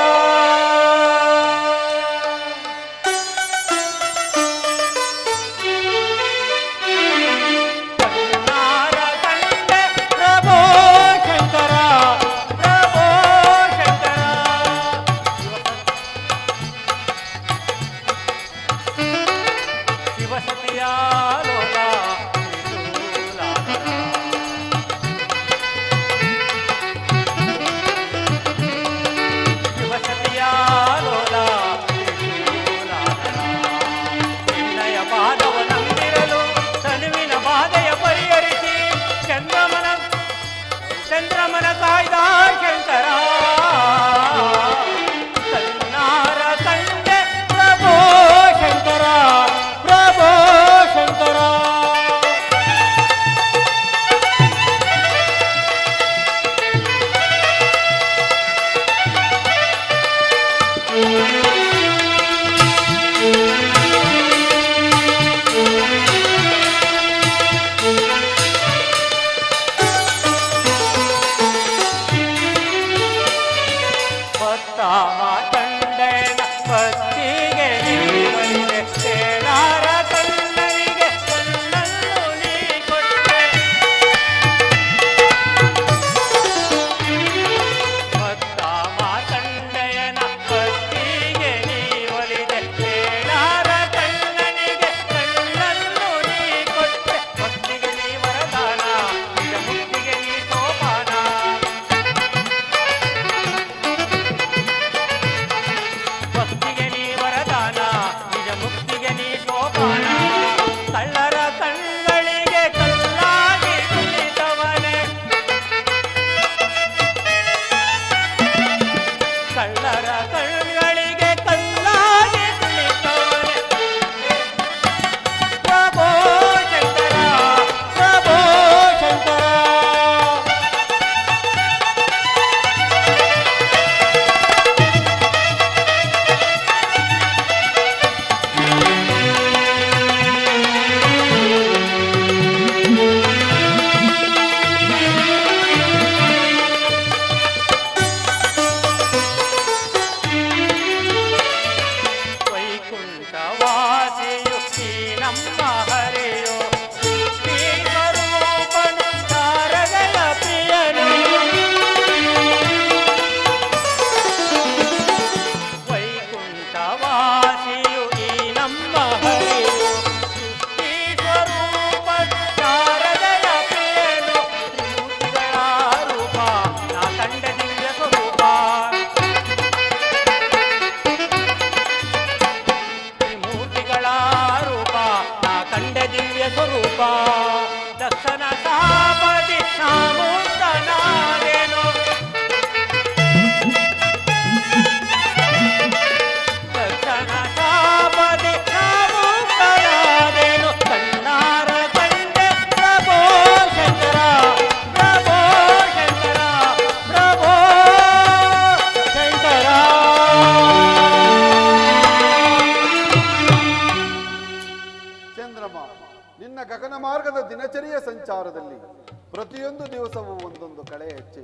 ಪ್ರತಿಯೊಂದು ದಿವಸವೂ ಒಂದೊಂದು ಕಳೆ ಹೆಚ್ಚಿ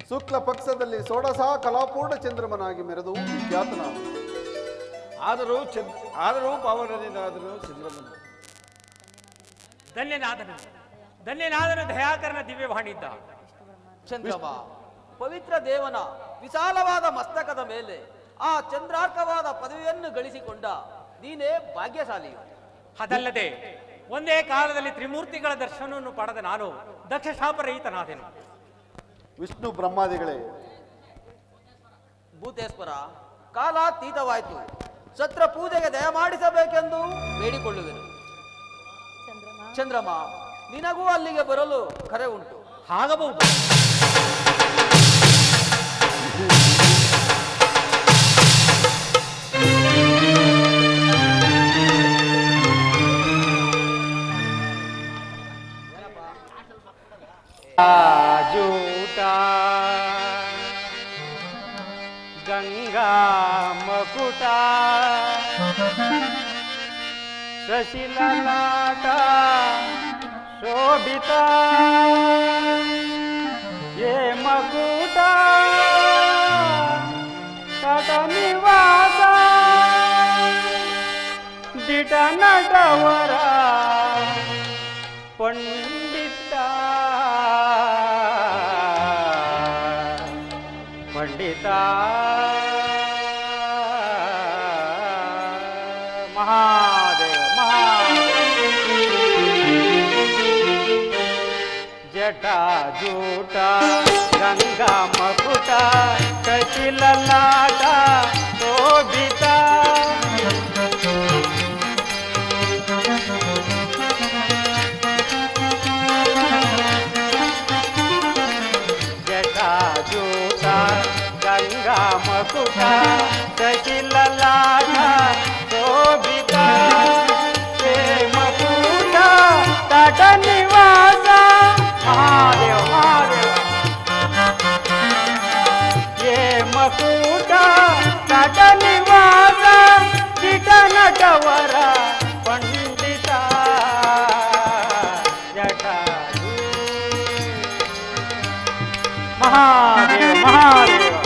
ಶುಕ್ಲ ಪಕ್ಷದಲ್ಲಿ ಷೋಡಶ ಕಲಾಪೂರ್ಣ ಚಂದ್ರಮನಾಗಿ ಮೆರೆದು ವಿಖ್ಯಾತನಾದ. ಆದರೂ ಪಾವನನೇನಾದರೂ ಚಂದ್ರಮನು ಧನ್ಯನಾದನು ದಯಾಕರನ ದಿವ್ಯವಾಣಿದ್ದ. ಚಂದ್ರಮ, ಪವಿತ್ರ ದೇವನ ವಿಶಾಲವಾದ ಮಸ್ತಕದ ಮೇಲೆ ಆ ಚಂದ್ರಾರ್ಕವಾದ ಪದವಿಯನ್ನು ಗಳಿಸಿಕೊಂಡ ನೀನೇ ಭಾಗ್ಯಶಾಲಿಯು. ಅದಲ್ಲದೆ ಒಂದೇ ಕಾಲದಲ್ಲಿ ತ್ರಿಮೂರ್ತಿಗಳ ದರ್ಶನವನ್ನು ಪಡೆದ ನಾನು ದಕ್ಷ ಶಾಪರಹಿತನಾದೆನು. ವಿಷ್ಣು ಬ್ರಹ್ಮಾದಿಗಳೇ, ಭೂತೇಶ್ವರ, ಕಾಲಾತೀತವಾಯಿತು. ಛತ್ರ ಪೂಜೆಗೆ ದಯಮಾಡಿಸಬೇಕೆಂದು ಬೇಡಿಕೊಳ್ಳುವೆನು. ಚಂದ್ರಮ, ನಿನಗೂ ಅಲ್ಲಿಗೆ ಬರಲು ಕರೆ ಉಂಟು. ಆಗಬಹುದು. ಜೂಟ ಗಂಗಾ ಮಕುಟ ಶಶಿಲಲಾಟ ಶೋಭಿತ ಯೇ ಮಕುಟ ತಟ ನಿವಾಸ ದಿಟ ನಟವರ ಪಂಡಿತ ಪಂಡಿತ ಮಹಾದೇವ ಜಟಾಜೂಟ ಗಂಗಾ ಮಕುಟ ಶಶಿಲಲಾಟ ಶೋಭಿತ ಜಟಾಜೂಟ ಗಂಗಾ ಮಕುಟ ಶಶಿಲಲಾಟ ಶೋಭಿತ ಮಕುಟ ತಟ ನಿವಾಸ ಮಹಾದೇವ ಮಹಾದೇವ ಯೇ ಮಕುಟ ತಟ ನಿವಾಸ ದಿಟ ನಟವರ ಪಂಡಿತ ಜಟಾಜೂ ಮಹಾದೇವ ಮಹಾದೇವ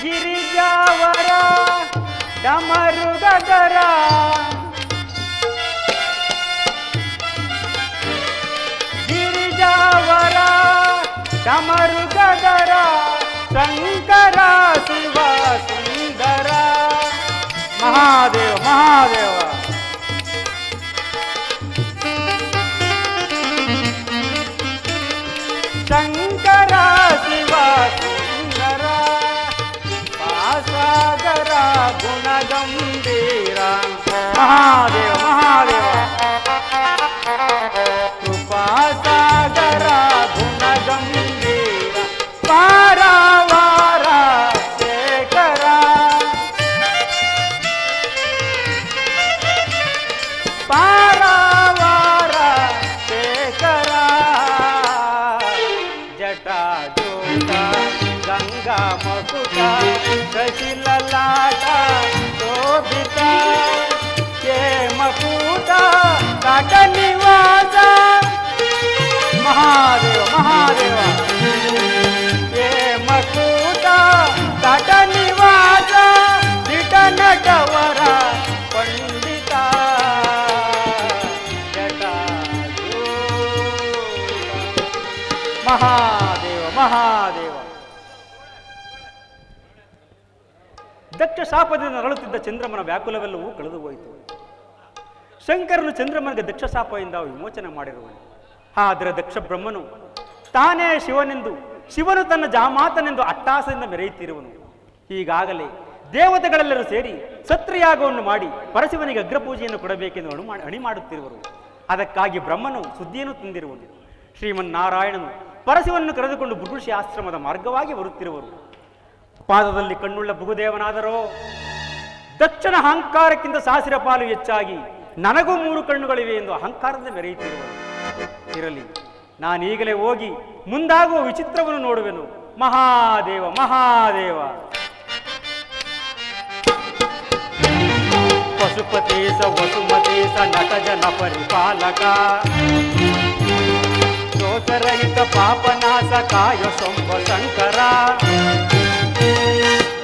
ಗಿರಿಜಾವರ ಡಮರುಗದರ ಗಿರಿಜಾವರ ಡಮರುಗದರ ಶಂಕರ ಶಿವ ಸುಂದರ ಮಹಾದೇವ ಮಹಾದೇವ ಶಂಕರ ಶಿವ ಸುಂದರ ಪಾಸಾಗರ ಗುಣಗಂಭೀರ ಮಹಾದೇವ ಮಹಾದೇವ ಕೃಪಾಸಾಗರ ಗುಣಗಂಭೀರ ಪಾರಾವಾರ ಶೇಖರ ಪಾರಾವಾರ ಶೇಖರ ಜಟಾಜೂಟ ಗಂಗಾ ಮಕುಟ ಶಶಿಲಲಾಟ ಶೋಭಿತ ಯೇ ಮಕುಟ ತಟ ನಿವಾಸ ಮಹಾದೇವ ಮಹಾದೇವ ಯೇ ಮಕುಟ ತಟ ನಿವಾಸ ದಿಟ ನಟವರ ಪಂಡಿತ ಜಟಾಜೂಟ ಮಹಾದೇವ ಮಹಾದೇವ. ದಕ್ಷ ಶಾಪದಿಂದ ನರಳುತ್ತಿದ್ದ ಚಂದ್ರಮನ ವ್ಯಾಕುಲವೆಲ್ಲವೂ ಕಳೆದು ಹೋಯಿತು. ಶಂಕರನು ಚಂದ್ರಮನಿಗೆ ದಕ್ಷ ಶಾಪದಿಂದ ವಿಮೋಚನೆ ಮಾಡಿರುವನು. ಆದರೆ ದಕ್ಷ ಬ್ರಹ್ಮನು ತಾನೇ ಶಿವನೆಂದು, ಶಿವನು ತನ್ನ ಜಾಮಾತನೆಂದು ಅಟ್ಟಾಸದಿಂದ ಮೆರೆಯುತ್ತಿರುವನು. ಈಗಾಗಲೇ ದೇವತೆಗಳೆಲ್ಲರೂ ಸೇರಿ ಸತ್ರಯಾಗವನ್ನು ಮಾಡಿ ಪರಶಿವನಿಗೆ ಅಗ್ರಪೂಜೆಯನ್ನು ಕೊಡಬೇಕೆಂದು ಅಣಿ ಮಾಡುತ್ತಿರುವರು. ಅದಕ್ಕಾಗಿ ಬ್ರಹ್ಮನು ಸುದ್ದಿಯನ್ನು ತಂದಿರುವನು. ಶ್ರೀಮನ್ನಾರಾಯಣನು ಪರಶಿವನ್ನು ಕರೆದುಕೊಂಡು ಬುರುಷಿ ಆಶ್ರಮದ ಮಾರ್ಗವಾಗಿ ಬರುತ್ತಿರುವರು. ಪಾದದಲ್ಲಿ ಕಣ್ಣುಳ್ಳ ಭೃಗುದೇವನಾದರೋ ದಕ್ಷನ ಅಹಂಕಾರಕ್ಕಿಂತ ಸಾವಿರ ಪಾಲು ಹೆಚ್ಚಾಗಿ ನನಗೂ 3 ಕಣ್ಣುಗಳಿವೆ ಎಂದು ಅಹಂಕಾರದಿಂದ ಮೆರೆಯುತ್ತಿರುವರು. ಇರಲಿ, ನಾನೀಗಲೇ ಹೋಗಿ ಮುಂದಾಗುವ ವಿಚಿತ್ರವನ್ನು ನೋಡುವೆನು. ಮಹಾದೇವ ಮಹಾದೇವ. ಪಶುಪತೇಶ ವಸುಮತೇಶ ನಟಜನ ಪರಿಪಾಲಕ ದೋಷರಹಿತ ಪಾಪನಾಶ ಕಾಯ ಸೊಂಬ ಶಂಕರ.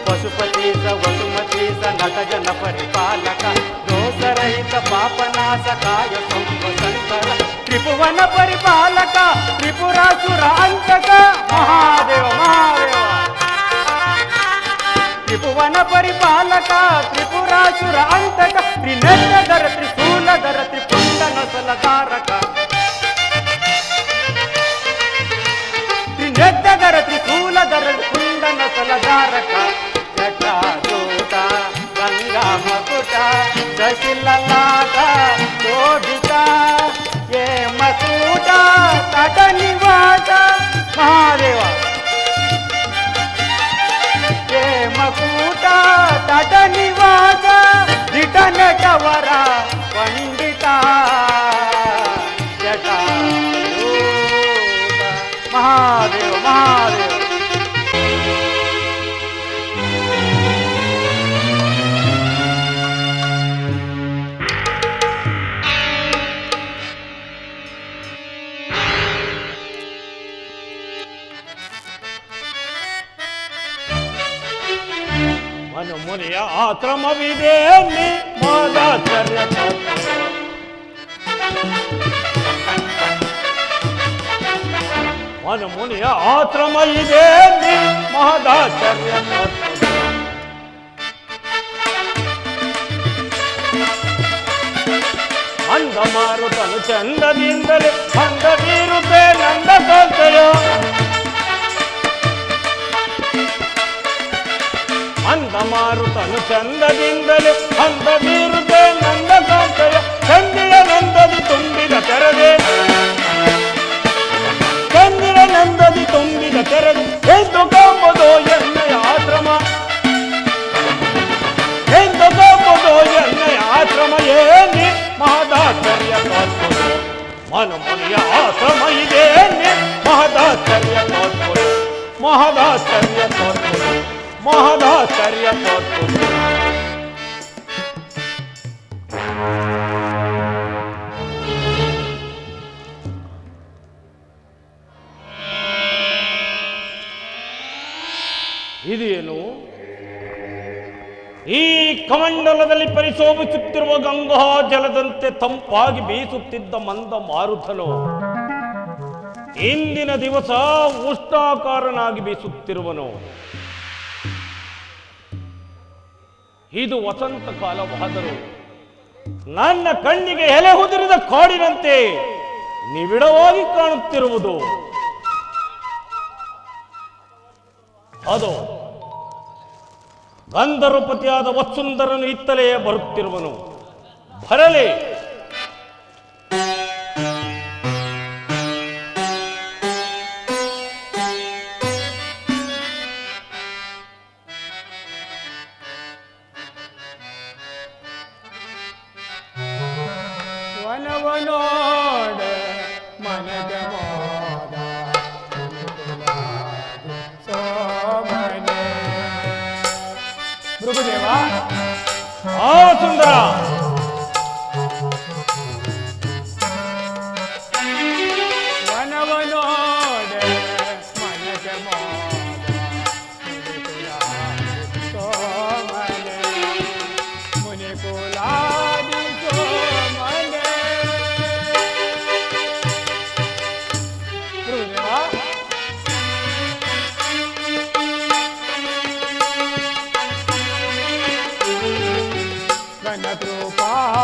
ಪಶುಪತೇಶ ವಸುಮತೇಶ ನಟಜನ ಪರಿಪಾಲಕ ದೋಷರಹಿತ ಪಾಪನಾಶ ಕಾಯ ಸೊಂಬ ಶಂಕರ. ತ್ರಿಭುವನ ಪರಿಪಾಲಕ ತ್ರಿಪುರಾಸುರ ಅಂತಕ ಮಹಾದೇವ ಮಹಾದೇವ. ತ್ರಿಭುವನ ಪರಿಪಾಲಕ ತ್ರಿಪುರಾಸುರ ಅಂತಕ ತ್ರಿನೇತ್ರಧರ ತ್ರಿಶೂಲಧರ ತ್ರಿಪುಂಡನ ಸಲಧಾರಕ. ತ್ರಿನೇತ್ರಧರ ತ್ರಿಶೂಲಧರ ತ್ರಿಪುಂಡನ ಸಲಧಾರಕ. ಜಟಾಜೂಟ ಗಂಗಾ ಮಕುಟ ದಶಿಲಲಾಟ ಶೋಭಿತ ಏ ಮಸೂಟ ತಟ ನಿವಾಸ ಮಹಾದೇವ. ಮಕೂಟ ತಟ ನಿವಾಸ ದಿಟ ನಟವರ ಪಂಡಿತ ಜಟಾಯೂತ ಮಹಾದೇವ ಮಹಾದೇವ. ಮುನಿಯ ಆಶ್ರಮವಿದೆ ಮಾದಾಚಾರ್ಯ. ಮುನಿಯ ಆಶ್ರಮ ಇದೆ ಮಹದಾಚಾರ್ಯ. ಅಂದ ಮಾರುತನು ಚಂದದಿಂದಲೇ ಅಂದ ಬೀರುತ್ತೆ ನಂದ ಕಾಂತೆಯ. ಅಂದ ಮಾರುತನು ಚಂದದಿಂದಲೇ ಅಂದ ಬೀರುತ್ತೆ ನಂದ ಕಾಂತೆಯ. ಚಂದಿರ ನಂದದಿ ತುಂಬಿದ ತೆರದೆ ಚಂದಿರ ನಂದದಿ ತುಂಬಿದ ತೆರದೆ ಎಂದು ಕಾಂಬುದೋ ಎಣ್ಣೆಯ ಆಶ್ರಮ. ಎಂದು ಕಾಂಬುದೋ ಎಣ್ಣೆಯ ಆಶ್ರಮ ಏನಿ ಮಹದಾಚಾರ್ಯ ತೋರ್ಪುದು. ಮುನಿಯ ಆಶ್ರಮ ಇದೆ ಮಹದಾಚಾರ್ಯ ತೋರ್ಪುದು. ಮಹದಾಚಾರ್ಯ ತೋರ್ಪುದು. ಮಹದಾಚಾರ್ಯ ತೋರ್ಪುದು. ಇದೇನು ಈ ಕಮಂಡಲದಲ್ಲಿ ಪರಿಶೋಭಿಸುತ್ತಿರುವ ಗಂಗಾ ಜಲದಂತೆ ತಂಪಾಗಿ ಬೀಸುತ್ತಿದ್ದ ಮಂದ ಮಾರುತನು ಇಂದಿನ ದಿವಸ ಉಷ್ಣಾಕಾರನಾಗಿ ಬೀಸುತ್ತಿರುವನು. ಇದು ವಸಂತ ಕಾಲವಾದರೂ ನನ್ನ ಕಣ್ಣಿಗೆ ಎಲೆ ಉದುರಿದ ಕಾಡಿನಂತೆ ನಿಬಿಡವಾಗಿ ಕಾಣುತ್ತಿರುವುದು. ಅದು ಗಂಧರ್ವಪತಿಯಾದ ವಸುಂಧರನು ಇತ್ತಲೇ ಬರುತ್ತಿರುವನು. ಬರಲಿ. ವನವನೋಡ ಮನದ ಮೋದ ಸೋಮನೆ. ಮೃಗುದೇವ ಆ ಸುಂದರ ವನವನೋಡ ಮನದ ಮೋದ ಸೋಮನೆ. ಮುನಿಕುಲಾದಿ ಸೋಮನೆ.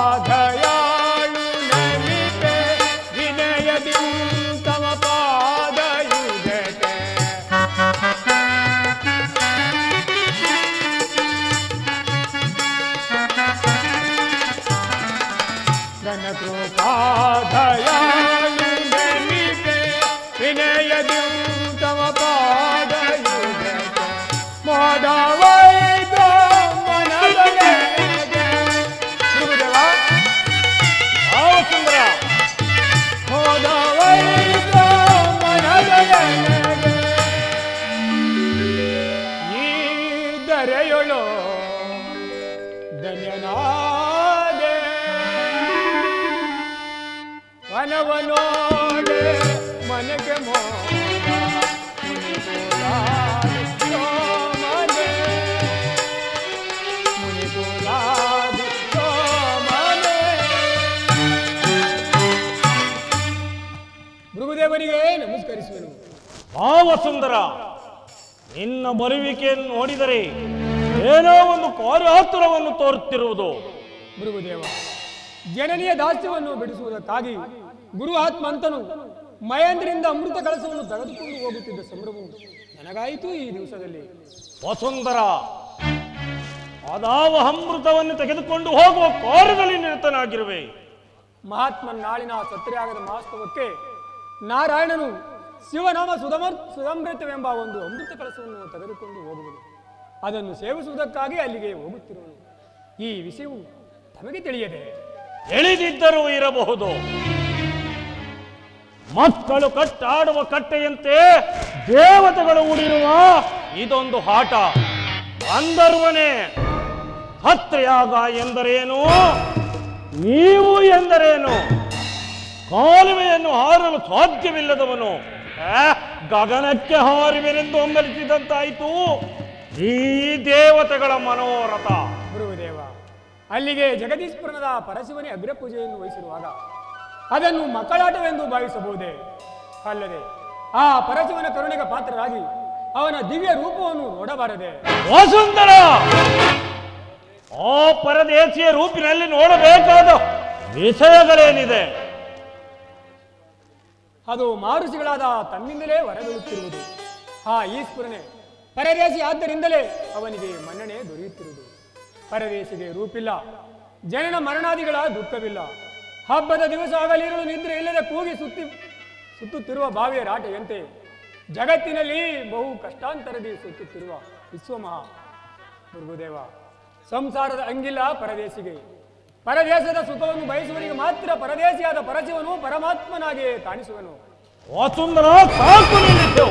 ಕೃಪಾಧಯಾಳು ನಮಿತೆ ವಿನಯದಿ ತಮ ಪಾದಯುಜತೆ. ಘನ ಕೃಪಾಧಯಾಳು ನಮಿತೆ ವಿನಯದಿ ತಮ ಪಾದಯುಜತೆ. ಮೋದವೈದ ಮನದನೆ ಸುಂದರ ಹೋದವೈದ ತಿಳಿಸುವೆನು. ಭಾವ ಸುಂದರ, ನಿನ್ನ ಬರುವಿಕೆಯನ್ನು ನೋಡಿದರೆ ಏನೋ ಒಂದು ಕಾರ್ಯಾತುರವನ್ನು ತೋರುತ್ತಿರುವುದು. ಭೃಗುದೇವ, ಜನನಿಯ ದಾಸ್ಯವನ್ನು ಬಿಡಿಸುವುದಕ್ಕಾಗಿ ಗುರು ಆತ್ಮಂತನು ಮಹೇಂದ್ರಿಂದ ಅಮೃತ ಕಳಸವನ್ನು ತೆಗೆದುಕೊಂಡು ಹೋಗುತ್ತಿದ್ದ ಸಂಭ್ರಮವು ನನಗಾಯಿತು ಈ ದಿವಸದಲ್ಲಿ. ವಸುಂಧರ, ಅದಾವ ಅಮೃತವನ್ನು ತೆಗೆದುಕೊಂಡು ಹೋಗುವ ಕಾರ್ಯದಲ್ಲಿ ನಿರತನಾಗಿರುವೆ. ಮಹಾತ್ಮನ್ ನಾಳಿನ ಸತ್ಯಾಗದ ಮಹೋತ್ಸವಕ್ಕೆ ನಾರಾಯಣನು ಶಿವನಾಮ ಸುಧಮೃತವೆಂಬ ಒಂದು ಅಮೃತ ಕಳಸವನ್ನು ತೆಗೆದುಕೊಂಡು ಹೋಗುವುದು. ಅದನ್ನು ಸೇವಿಸುವುದಕ್ಕಾಗಿ ಅಲ್ಲಿಗೆ ಹೋಗುತ್ತಿರುವನು. ಈ ವಿಷಯವು ತಮಗೆ ತಿಳಿಯದೆ? ತಿಳಿದಿದ್ದರೂ ಇರಬಹುದು. ಮಕ್ಕಳು ಕಟ್ಟಾಡುವ ಕಟ್ಟೆಯಂತೆ ದೇವತೆಗಳು ಉಳಿರುವ ಇದೊಂದು ಆಟ. ಗಂಧರ್ವನೇ, ಹತ್ರೆಯಾಗ ಎಂದರೇನು, ನೀವು ಎಂದರೇನು? ಕಾಲುವೆಯನ್ನು ಹಾರಲು ಸಾಧ್ಯವಿಲ್ಲದವನು ಗಗನಕ್ಕೆ ಹಾರುವೆನೆಂದು ಹಂಬಲಿಸಿದಂತಾಯಿತು ಈ ದೇವತೆಗಳ ಮನೋರಥ. ಗುರುದೇವ, ಅಲ್ಲಿಗೆ ಜಗದೀಶ್ವರನದ ಪರಶಿವನೇ ಅಗ್ರಪೂಜೆಯನ್ನು ವಹಿಸಿರುವಾಗ ಅದನ್ನು ಮಕ್ಕಳಾಟವೆಂದು ಭಾವಿಸಬಹುದೇ? ಅಲ್ಲದೆ ಆ ಪರಶಿವನ ಕರುಣೆಗೆ ಪಾತ್ರರಾಗಿ ಅವನ ದಿವ್ಯ ರೂಪವನ್ನು ನೋಡಬಾರದೆ? ವಸುಂಧರ, ಆ ಪರದೇಶಿಯ ರೂಪಿನಲ್ಲಿ ನೋಡಬೇಕಾದ ವಿಷಯಗಳೇನಿದೆ? ಅದು ಮಾರುಷಿಗಳಾದ ತಮ್ಮಿಂದಲೇ ಹೊರಬೀಳುತ್ತಿರುವುದು. ಆ ಈಶ್ವರನೇ ಪರದೇಶಿ ಆದ್ದರಿಂದಲೇ ಅವನಿಗೆ ಮನ್ನಣೆ ದೊರೆಯುತ್ತಿರುವುದು. ಪರದೇಶಿಗೆ ರೂಪಿಲ್ಲ, ಜನನ ಮರಣಾದಿಗಳ ದುಃಖವಿಲ್ಲ. ಹಬ್ಬದ ದಿವಸ ಆಗಲಿರಲು ನಿದ್ರೆ ಇಲ್ಲದೆ ಕೂಗಿ ಸುತ್ತುತ್ತಿರುವ ಬಾವಿಯ ರಾಟೆಯಂತೆ ಜಗತ್ತಿನಲ್ಲಿ ಬಹು ಕಷ್ಟಾಂತರದಿ ಸುತ್ತುತ್ತಿರುವ ವಿಶ್ವಮಹಾ ಗುರುದೇವ, ಸಂಸಾರದ ಅಂಗಿಲ್ಲ ಪರದೇಶಿಗೆ. ಪರದೇಶದ ಸುಖವನ್ನು ಬಯಸುವವರಿಗೆ ಮಾತ್ರ ಪರದೇಶಿಯಾದ ಪರಶಿವನು ಪರಮಾತ್ಮನಾಗಿ ಕಾಣಿಸುವನು. ವಸುಂಧರ, ಸಾಕು ನಿಲ್ಲಿಸು.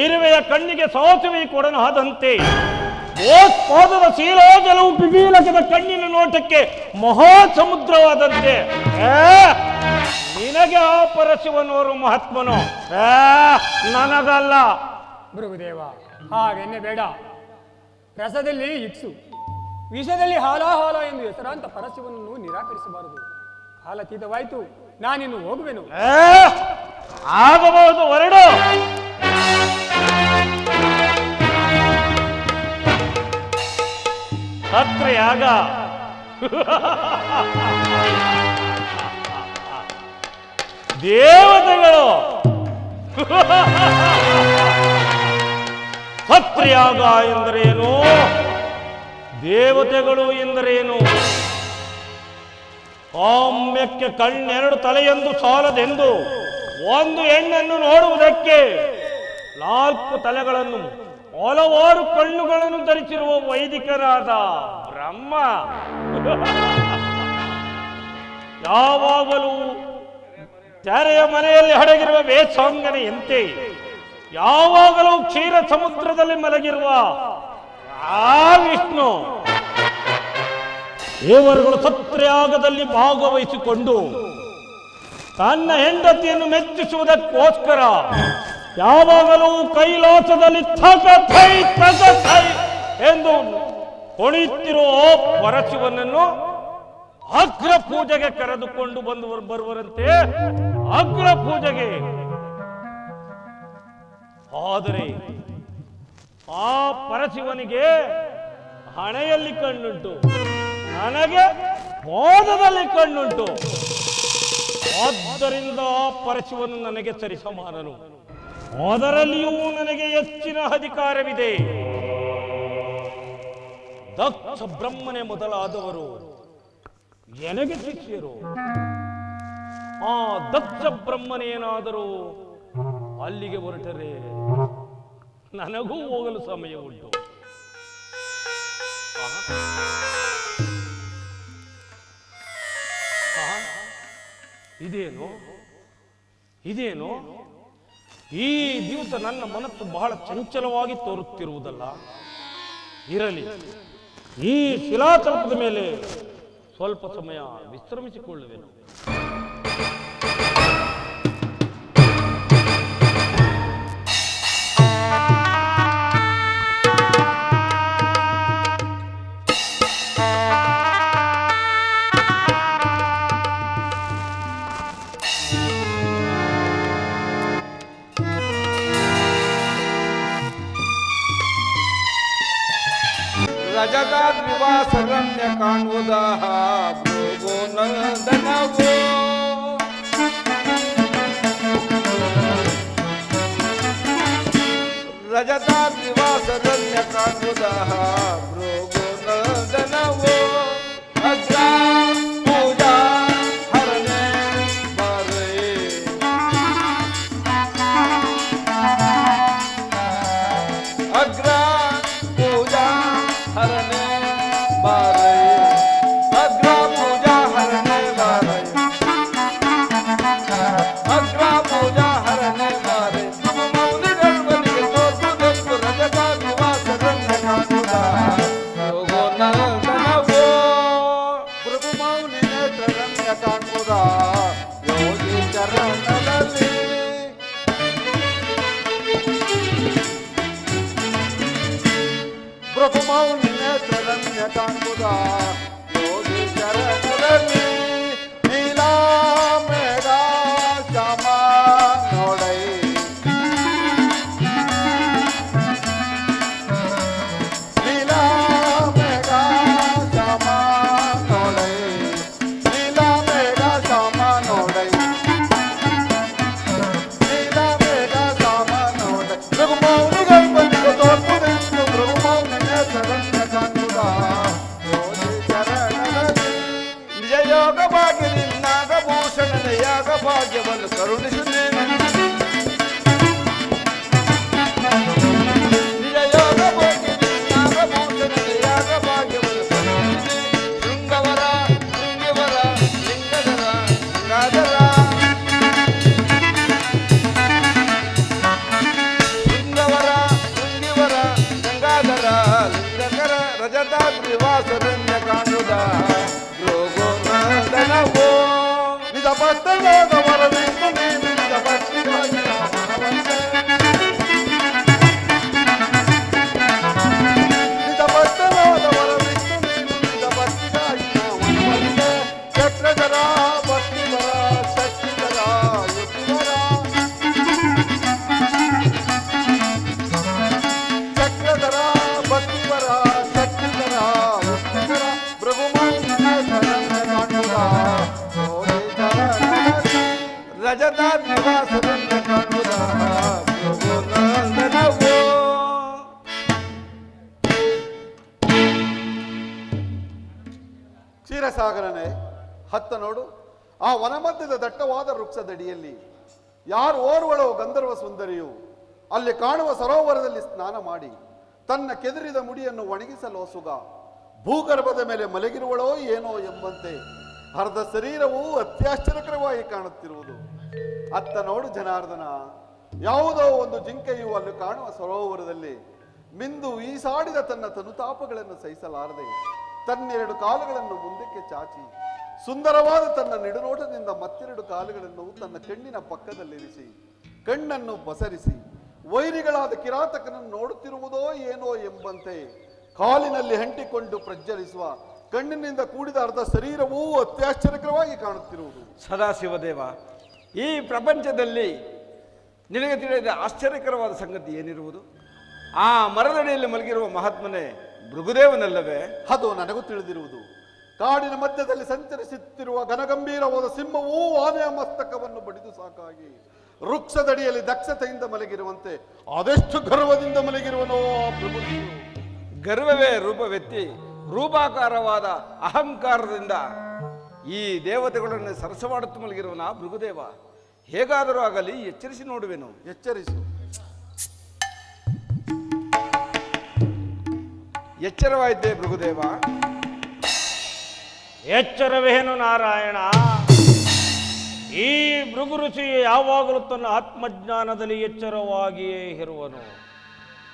ಇರುವೆಯ ಕಣ್ಣಿಗೆ ಸಾಸುವೆ ಕೊಡನು ಆದಂತೆ ಪಾದದ ಶೀಲಾಜಲವು ಪಿಬೀಲಕದ ಕಣ್ಣಿನ ನೋಟಕ್ಕೆ ಮಹಾ ಸಮುದ್ರವಾದಂತೆ ನಿನಗೆ ಆ ಪರಶಿವನವರು ಮಹಾತ್ಮನು, ನನಗಲ್ಲ. ಭೃಗುದೇವ, ಹಾಗೆನ್ನೆ ಬೇಡ. ರಸದಲ್ಲಿ ಇಕ್ಸು, ವಿಷದಲ್ಲಿ ಹಾಲ ಎಂದು ಹೆಸರಾಂತ ಪರಶಿವನನ್ನು ನಿರಾಕರಿಸಬಾರದು. ಕಾಲತೀತವಾಯಿತು, ನಾನಿನ್ನು ಹೋಗುವೆನು. ಆಗಬಹುದು, ಹೊರಡು. ಸತ್ರೆಯಾಗ ದೇವತೆಗಳು ಸತ್ರೆಯಾಗ ಎಂದರೇನು, ದೇವತೆಗಳು ಎಂದರೇನು? ಕಾಮ್ಯಕ್ಕೆ ಕಣ್ಣೆರಡು ತಲೆಯೆಂದು ಸಾಲದೆಂದು ಒಂದು ಹೆಣ್ಣನ್ನು ನೋಡುವುದಕ್ಕೆ 4 ತಲೆಗಳನ್ನು ಹಲವಾರು ಕಣ್ಣುಗಳನ್ನು ಧರಿಸಿರುವ ವೈದಿಕರಾದ ಬ್ರಹ್ಮ ಯಾವಾಗಲೂ ತೆರೆಯ ಮನೆಯಲ್ಲಿ ಅಡಗಿರುವ ವೇಷಾಂಗನೆಯಂತೆ ಯಾವಾಗಲೂ ಕ್ಷೀರ ಸಮುದ್ರದಲ್ಲಿ ಮಲಗಿರುವ ಆ ವಿಷ್ಣು ದೇವರುಗಳು ಸತ್ಯಾಗದಲ್ಲಿ ಭಾಗವಹಿಸಿಕೊಂಡು ತನ್ನ ಹೆಂಡತಿಯನ್ನು ಮೆಚ್ಚಿಸುವುದಕ್ಕೋಸ್ಕರ ಯಾವಾಗಲೂ ಕೈಲಾಸದಲ್ಲಿ ಥೈ ಎಂದು ಕುಣಿಯುತ್ತಿರುವ ಪರಶಿವನನ್ನು ಅಗ್ರ ಪೂಜೆಗೆ ಕರೆದುಕೊಂಡು ಬರುವರಂತೆ ಅಗ್ರ ಪೂಜೆಗೆ. ಆದರೆ ಆ ಪರಶಿವನಿಗೆ ಹಣೆಯಲ್ಲಿ ಕಣ್ಣುಂಟು, ನನಗೆ ಪಾದದಲ್ಲಿ ಕಣ್ಣುಂಟು. ಆದ್ದರಿಂದ ಆ ಪರಶಿವನು ನನಗೆ ಸರಿಸಮಾನನು, ಅದರಲ್ಲಿಯೂ ನನಗೆ ಹೆಚ್ಚಿನ ಅಧಿಕಾರವಿದೆ. ದಕ್ಷ ಬ್ರಹ್ಮನೇ ಮೊದಲಾದವರು ನನಗೆ ಶಿಷ್ಯರು. ಆ ದಕ್ಷ ಬ್ರಹ್ಮನೇನಾದರೂ ಅಲ್ಲಿಗೆ ಹೊರಟರೆ ನನಗೂ ಹೋಗಲು ಸಮಯ ಉಂಟು. ಇದೇನು ಈ ದಿವಸ ನನ್ನ ಮನಸ್ಸು ಬಹಳ ಚಂಚಲವಾಗಿ ತೋರುತ್ತಿರುವುದಲ್ಲ. ಇರಲಿ, ಈ ಶಿಲಾತಲ್ಪದ ಮೇಲೆ ಸ್ವಲ್ಪ ಸಮಯ ವಿಶ್ರಮಿಸಿಕೊಳ್ಳುವೆನು. ರಜತಾದ್ರಿವಾಸರಣ್ಯ ಕಾಣುವುದಾಹ ಭೃಗು ನಂದನವೋ. ರಜತಾದ್ರಿವಾಸರಣ್ಯ ಕಾಣುವುದಾಹ ಭೃಗು ನಂದನವೋ. ಅಗ್ರ ಪೂಜಾ ಹರನೆ ಬಾರೆ. ಅಗ್ರ ಪೂಜಾ ಹರನೆ ಬಾರೆ. ಅಗ್ರ ಪೂಜಾ ಹರನೆ ಬಾರೆ. ಅಗ್ರ ಪೂಜಾ ಹರನೆ ಬಾರೆ. ಮೌನಿಗಳಿಗೆ ತೋರ್ಪುದೆಂದು ರಜತ ನಿವಾಸರನ್ನೇ ಕಾಣುವುದ ಯೋಗೋ ನಂದನವೋ. ಭೃಗು ಮೌನಿ ನೇತ್ರರಮ್ಯ ಕಾಣುವುದ ಯೋಗಿ ಚರಣದಲ್ಲಿ. ಭೃಗು ಮೌನಿ ನೇತ್ರರಮ್ಯ ಕಾಣುವುದ ಯೋಗಿ ಚರಣದಲ್ಲಿ. ನೀಲಾ ಮೇಘ ಶ್ಯಾಮ ನೋಡೈ. ನೀಲಾ ಮೇಘ ಶ್ಯಾಮ ನೋಡೈ. ನೀಲಾ ಮೇಘ ಶ್ಯಾಮ ನೋಡೈ. ನೀಲಾ ಮೇಘ ಶ್ಯಾಮ ನೋಡೈ. ಭೃಗು ಮೌನಿಗಳು ಬಂದಿಗೆ ತೋರ್ಪುದೆಂದು ಭೃಗು ಮೌನಿ ನೇತ್ರರಮ್ಯ ಕಾಣುವುದ ಯೋಗಿ ಚರಣದಲ್ಲಿ. ನಿಜ ಯೋಗ ಭಾಗ್ಯ ನಾಗಭೂಷಣನ ಯಾಗ ಭಾಗ್ಯವನ್ನು ಕರುಣಿಸು ನೀನು. ನಿಜ ಯೋಗ ಭಾಗ್ಯ ನಾಗಭೂಷಣನ ಯಾಗ ಭಾಗ್ಯವನ್ನು ಕರುಣಿಸು. ಶೃಂಗವರ ಶೃಂಗಿವರ ಲಿಂಗಧರ ಗಂಗಾಧರ. ಶೃಂಗವರ ಶೃಂಗಿವರ ಗಂಗಾಧರ ಲಿಂಗಕರ ರಜತಾದ್ರಿವಾಸರಣ್ಯ ಕಾಣುವುದ ಯೋಗೋ ನಂದನವೋ. ನಿಜ ಬದ್ಧವಾದವರವಿಂದು ನೀನು ನಿಜ ಭಕ್ತಿಗಾಗಿ ಮನವಂತೆ. ನಿಜ ಬದ್ಧವಾದವರವಿಂದು ನೀನು ನಿಜ ಭಕ್ತಿಗಾಗಿ ಮನವಂತೆ. ಚಕ್ರಧರ ಭಕ್ತಿವರ ಶಕ್ತಿಧರ ಯುತಿವರ. ಚಕ್ರಧರ ಭಕ್ತಿವರ ಶಕ್ತಿಧರ ಯುತಿವರ. ಭೃಗು ಮೌನಿ ನೇತ್ರರಮ್ಯ ಕಾಣುವುದ ಯೋಗಿ ಚರಣದಲ್ಲಿ. ರಜತಾದ್ರಿವಾಸರಣ್ಯ ಕಾಣುವುದ ಯೋಗೋ ನಂದನವೋ. ಕ್ಷೀರಸಾಗರನೇ, ಹತ್ತ ನೋಡು. ಆ ವನಮಧ್ಯದ ದಟ್ಟವಾದ ವೃಕ್ಷದಡಿಯಲ್ಲಿ ಯಾರು ಓರ್ವಳೋ ಗಂಧರ್ವ ಸುಂದರಿಯು ಅಲ್ಲಿ ಕಾಣುವ ಸರೋವರದಲ್ಲಿ ಸ್ನಾನ ಮಾಡಿ ತನ್ನ ಕೆದರಿದ ಮುಡಿಯನ್ನು ಒಣಗಿಸಲು ಸುಗ ಭೂಗರ್ಭದ ಮೇಲೆ ಮಲಗಿರುವಳೋ ಏನೋ ಎಂಬಂತೆ ಅರ್ಧ ಶರೀರವು ಅತ್ಯಾಶ್ಚರ್ಯಕರವಾಗಿ ಕಾಣುತ್ತಿರುವುದು. ಅತ್ತ ನೋಡು ಜನಾರ್ದನ, ಯಾವುದೋ ಒಂದು ಜಿಂಕೆಯು ಅಲ್ಲಿ ಕಾಣುವ ಸರೋವರದಲ್ಲಿ ಮಿಂದು ಈಸಾಡಿದ ತನ್ನ ತನುತಾಪಗಳನ್ನು ಸಹಿಸಲಾರದೆ ತನ್ನೆರಡು ಕಾಲುಗಳನ್ನು ಮುಂದಕ್ಕೆ ಚಾಚಿ ಸುಂದರವಾದ ತನ್ನ ನಿಡುನೋಟದಿಂದ ಮತ್ತೆರಡು ಕಾಲುಗಳನ್ನು ತನ್ನ ಕಣ್ಣಿನ ಪಕ್ಕದಲ್ಲಿರಿಸಿ ಕಣ್ಣನ್ನು ಪಸರಿಸಿ ವೈರಿಗಳಾದ ಕಿರಾತಕನನ್ನು ನೋಡುತ್ತಿರುವುದೋ ಏನೋ ಎಂಬಂತೆ ಕಾಲಿನಲ್ಲಿ ಅಂಟಿಕೊಂಡು ಪ್ರಜ್ವಲಿಸುವ ಕಣ್ಣಿನಿಂದ ಕೂಡಿದ ಅರ್ಧ ಶರೀರವೂ ಅತ್ಯಾಶ್ಚರ್ಯಕರವಾಗಿ ಕಾಣುತ್ತಿರುವುದು. ಸದಾಶಿವದೇವ, ಈ ಪ್ರಪಂಚದಲ್ಲಿ ನಿನಗೆ ತಿಳಿದ ಆಶ್ಚರ್ಯಕರವಾದ ಸಂಗತಿ ಏನಿರುವುದು? ಆ ಮರದಡಿಯಲ್ಲಿ ಮಲಗಿರುವ ಮಹಾತ್ಮನೇ ಭೃಗುದೇವನಲ್ಲವೇ? ಅದು ನನಗೂ ತಿಳಿದಿರುವುದು. ಕಾಡಿನ ಮಧ್ಯದಲ್ಲಿ ಸಂಚರಿಸುತ್ತಿರುವ ಘನಗಂಭೀರವಾದ ಸಿಂಹವೂ ಆನೆಯ ಮಸ್ತಕವನ್ನು ಬಡಿದು ಸಾಕಾಗಿ ವೃಕ್ಷದಡಿಯಲ್ಲಿ ದಕ್ಷತೆಯಿಂದ ಮಲಗಿರುವಂತೆ ಅದೆಷ್ಟು ಗರ್ವದಿಂದ ಮಲಗಿರುವನೋ ಆ ಪ್ರಭುದೇವ. ಗರ್ವವೇ ರೂಪವೆತ್ತಿ ರೂಪಾಕಾರವಾದ ಅಹಂಕಾರದಿಂದ ಈ ದೇವತೆಗಳನ್ನು ಸರಸ ಮಾಡುತ್ತ ಮಲಗಿರುವನ ಭೃಗುದೇವ. ಹೇಗಾದರೂ ಆಗಲಿ ಎಚ್ಚರಿಸಿ ನೋಡುವೆನು. ಎಚ್ಚರಿಸು. ಎಚ್ಚರವಾಯಿತೆ ಭೃಗುದೇವ. ಎಚ್ಚರವೇನು ನಾರಾಯಣ? ಈ ಭೃಗು ಋಷಿ ಯಾವಾಗಲೂ ತನ್ನ ಆತ್ಮಜ್ಞಾನದಲ್ಲಿ ಎಚ್ಚರವಾಗಿಯೇ ಇರುವನು.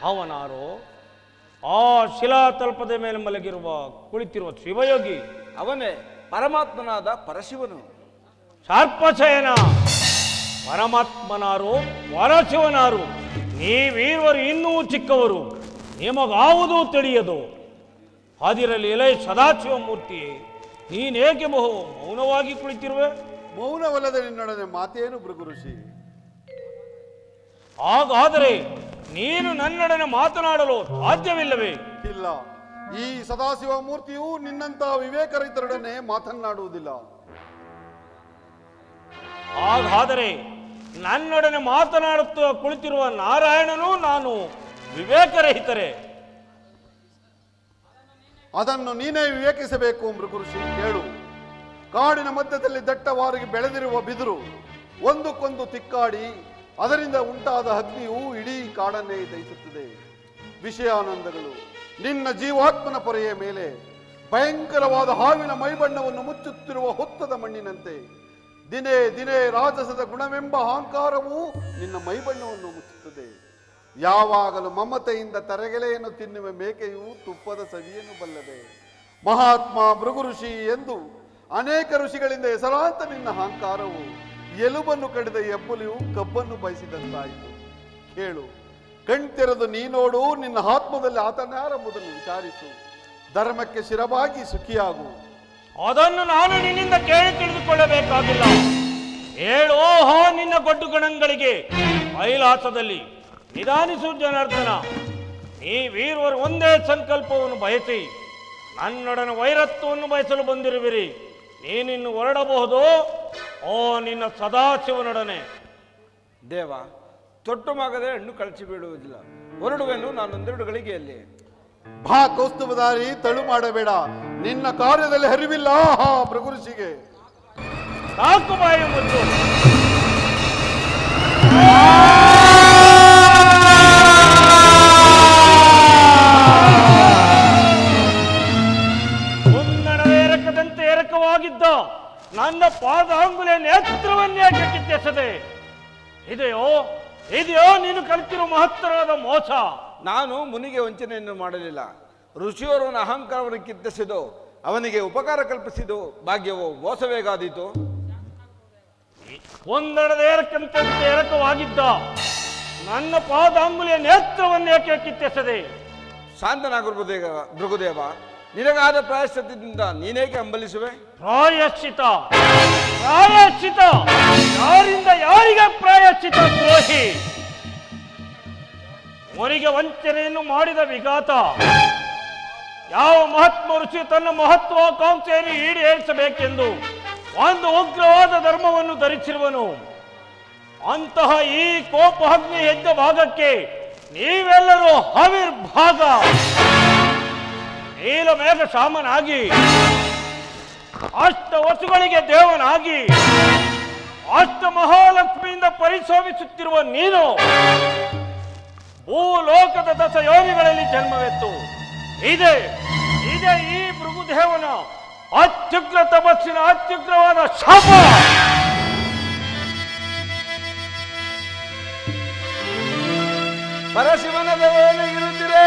ಅವನಾರೋ ಆ ಶಿಲಾತಲ್ಪದ ಮೇಲೆ ಮಲಗಿರುವ ಕುಳಿತಿರುವ ಶಿವಯೋಗಿ, ಅವನೇ ಪರಮಾತ್ಮನಾದ ಪರಶಿವನು. ಶಾರ್ಪಶಯನ ಪರಮಾತ್ಮನಾರು ಪರಶಿವನಾರು, ನೀವೀರ್ವರು ಇನ್ನೂ ಚಿಕ್ಕವರು, ನಿಮಗಾವುದೂ ತಿಳಿಯದು. ಹಾದಿರಲ್ಲಿ ಎಲೆ ಸದಾಶಿವ ಮೂರ್ತಿ, ನೀನೇಕೆ ಮೌನವಾಗಿ ಕುಳಿತಿರುವೆ? ಮೌನವಲ್ಲದೆ ನಿನ್ನೊಡನೆ ಮಾತೇನು ಭೃಗು ಋಷಿ? ಹಾಗಾದರೆ ನೀನು ನನ್ನೊಡನೆ ಮಾತನಾಡಲು ಸಾಧ್ಯವಿಲ್ಲವೇ? ಇಲ್ಲ, ಈ ಸದಾಶಿವ ಮೂರ್ತಿಯು ನಿನ್ನಂತ ವಿವೇಕರಹಿತರೊಡನೆ ಮಾತನಾಡುವುದಿಲ್ಲ. ಹಾಗಾದರೆ ನನ್ನೊಡನೆ ಮಾತನಾಡುತ್ತಾ ಕುಳಿತಿರುವ ನಾರಾಯಣನೂ ನಾನು ವಿವೇಕರಹಿತರೇ? ಅದನ್ನು ನೀನೇ ವಿವೇಕಿಸಬೇಕು ಮೃಗಋಷಿ. ಕೇಳು, ಕಾಡಿನ ಮಧ್ಯದಲ್ಲಿ ದಟ್ಟವಾಗಿ ಬೆಳೆದಿರುವ ಬಿದಿರು ಒಂದಕ್ಕೊಂದು ತಿಕ್ಕಾಡಿ ಅದರಿಂದ ಉಂಟಾದ ಅಗ್ನಿಯು ಇಡೀ ಕಾಡನ್ನೇ ದಹಿಸುತ್ತದೆ. ವಿಷಯಾನಂದಗಳು ನಿನ್ನ ಜೀವಾತ್ಮನ ಪೊರೆಯ ಮೇಲೆ ಭಯಂಕರವಾದ ಹಾವಿನ ಮೈಬಣ್ಣವನ್ನು ಮುಚ್ಚುತ್ತಿರುವ ಹೊತ್ತದ ಮಣ್ಣಿನಂತೆ ದಿನೇ ದಿನೇ ರಾಜಸದ ಗುಣವೆಂಬ ಅಹಂಕಾರವು ನಿನ್ನ ಮೈಬಣ್ಣವನ್ನು ಮುಚ್ಚುತ್ತದೆ. ಯಾವಾಗಲೂ ಮಮತೆಯಿಂದ ತರಗೆಲೆಯನ್ನು ತಿನ್ನುವ ಮೇಕೆಯು ತುಪ್ಪದ ಸವಿಯನ್ನು ಬಲ್ಲದೆ. ಮಹಾತ್ಮ ಭೃಗು ಋಷಿ ಎಂದು ಅನೇಕ ಋಷಿಗಳಿಂದ ಹೆಸರಾಂತ ನಿನ್ನ ಅಹಂಕಾರವು ಎಲುಬನ್ನು ಕಡಿದ ಹೆಬ್ಬುಲಿಯು ಕಬ್ಬನ್ನು ಬಯಸಿದಂತಾಯಿತು. ಕೇಳು, ಕಣ್ತೆರೆದು ನೀನೋಡು, ನಿನ್ನ ಆತ್ಮದಲ್ಲಿ ಆತನಾರೆಂಬುದನ್ನು ವಿಚಾರಿಸು. ಧರ್ಮಕ್ಕೆ ಶಿರವಾಗಿ ಸುಖಿಯಾಗು. ಅದನ್ನು ನಾನು ನಿನ್ನಿಂದ ಕೇಳಿ ತಿಳಿದುಕೊಳ್ಳಬೇಕಾಗಿಲ್ಲ. ಹೇಳೋ ಹೋ ನಿನ್ನ ಗೊಡ್ಡು ಗಣಗಳಿಗೆ ಕೈಲಾಸದಲ್ಲಿ ನಿಧಾನಿಸು ಜನಾರ್ದನ. ಈ ವೀರವರು ಒಂದೇ ಸಂಕಲ್ಪವನ್ನು ಬಯಸಿ ನನ್ನೊಡನೆ ವೈರತ್ವವನ್ನು ಬಯಸಲು ಬಂದಿರುವಿರಿ. ನೀನಿನ್ನು ಹೊರಡಬಹುದು ಓ ನಿನ್ನ ಸದಾಶಿವನೊಡನೆ. ದೇವ, ತೊಟ್ಟು ಮಗದೆ ಹಣ್ಣು ಕಳಚಿ ಬೀಳುವುದಿಲ್ಲ. ಹೊರಡುವೆನು ನಾನೊಂದೆರಡು ಗಳಿಗೆಯಲ್ಲಿ. ಭಾ ಕೌಸ್ತುಭಧಾರಿ, ತಳು ಮಾಡಬೇಡ. ನಿನ್ನ ಕಾರ್ಯದಲ್ಲಿ ಹರಿವಿಲ್ಲ ಭೃಗು ಋಷಿಗೆ. ಸಾಕು ಬಾಯಿ ಮುದ್ದು. ಮುನ್ನಡವೆ ಎರಕದಂತೆ ಎರಕವಾಗಿದ್ದ ನನ್ನ ಪಾದಾಂಗುಲೆ ನೇತ್ರವನ್ನೇಕೆ ಕಿತ್ತೆಸದೆ? ಇದೆಯೋ ನೀನು ಕಲಿತಿರುವ ಮಹತ್ತರವಾದ ಮೋಸ. ನಾನು ಮುನಿಗೆ ವಂಚನೆಯನ್ನು ಮಾಡಲಿಲ್ಲ. ಋಷಿಯವರನ್ನು ಅಹಂಕಾರವನ್ನು ಕಿತ್ತಿಸಿದು ಅವನಿಗೆ ಉಪಕಾರ ಕಲ್ಪಿಸಿದು ಭಾಗ್ಯವೋ ಮೋಸವೇಗಾದೀತು? ಒಂದಡದ ಎರಕಂತೆ ಎರಕವಾಗಿದ್ದ ನನ್ನ ಪಾದಾಂಗುಲಿಯ ನೇತ್ರವನ್ನೇಕೆ ಕಿತ್ತೆಸದೆ? ಶಾಂತನಾಗಿರ್ಬೋದು ಭೃಗುದೇವ. ನಿನಗಾದ ಪ್ರಾಯಶ್ಚಿತ್ತದಿಂದ ನೀನೇಕೆ ಹಂಬಲಿಸುವೆ? ಪ್ರಾಯಶ್ಚಿತ ಯಾರಿಂದ ಯಾರಿಗೆ ಪ್ರಾಯಶ್ಚಿತ? ದ್ರೋಹಿ ಅವರಿಗೆ ವಂಚನೆಯನ್ನು ಮಾಡಿದ ವಿಘಾತ. ಯಾವ ಮಹಾತ್ಮ ಋಷಿ ತನ್ನ ಮಹತ್ವಾಕಾಂಕ್ಷೆಯನ್ನು ಈಡೇರಿಸಬೇಕೆಂದು ಒಂದು ಉಗ್ರವಾದ ಧರ್ಮವನ್ನು ಧರಿಸಿರುವನು. ಅಂತಹ ಈ ಕೋಪಅಗ್ನಿ ಎದ್ದ ಭಾಗಕ್ಕೆ ನೀವೆಲ್ಲರೂ ಹವಿರ್ಭಾಗ. ನೀಲಮೇಘ ಶಾಮನಾಗಿ, ಅಷ್ಟ ವಸುಗಳಿಗೆ ದೇವನಾಗಿ, ಅಷ್ಟ ಮಹಾಲಕ್ಷ್ಮಿಯಿಂದ ಪರಿಶೋಭಿಸುತ್ತಿರುವ ನೀನು ಭೂಲೋಕದ ದಶ ಯೋನಿಗಳಲ್ಲಿ ಜನ್ಮವೆತ್ತು. ಇದೆ ಈ ಭೃಗುದೇವನ ಅತ್ಯುಗ್ರ ತಪಸ್ಸಿನ ಅತ್ಯುಗ್ರವಾದ ಶಾಪ. ಪರಶಿವನ ದೇವನಿಗಿರುತ್ತೀರೇ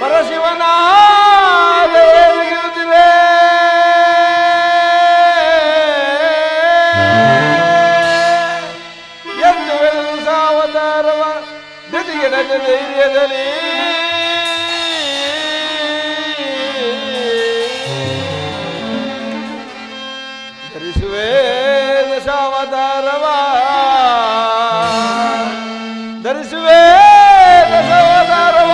ಪರಶಿವನ ದೇವನಿಗಿರುತ್ತೀರೇ ಎಂದು ವೆಲ್ಲು ಸಾವತಾರವ ಧೃತಿಗೆಡದ ಧೈರ್ಯದಲ್ಲಿ ಧರಿಸುವೆ ದಶಾವತಾರವ ಧರಿಸುವೆ ದಶಾವತಾರವ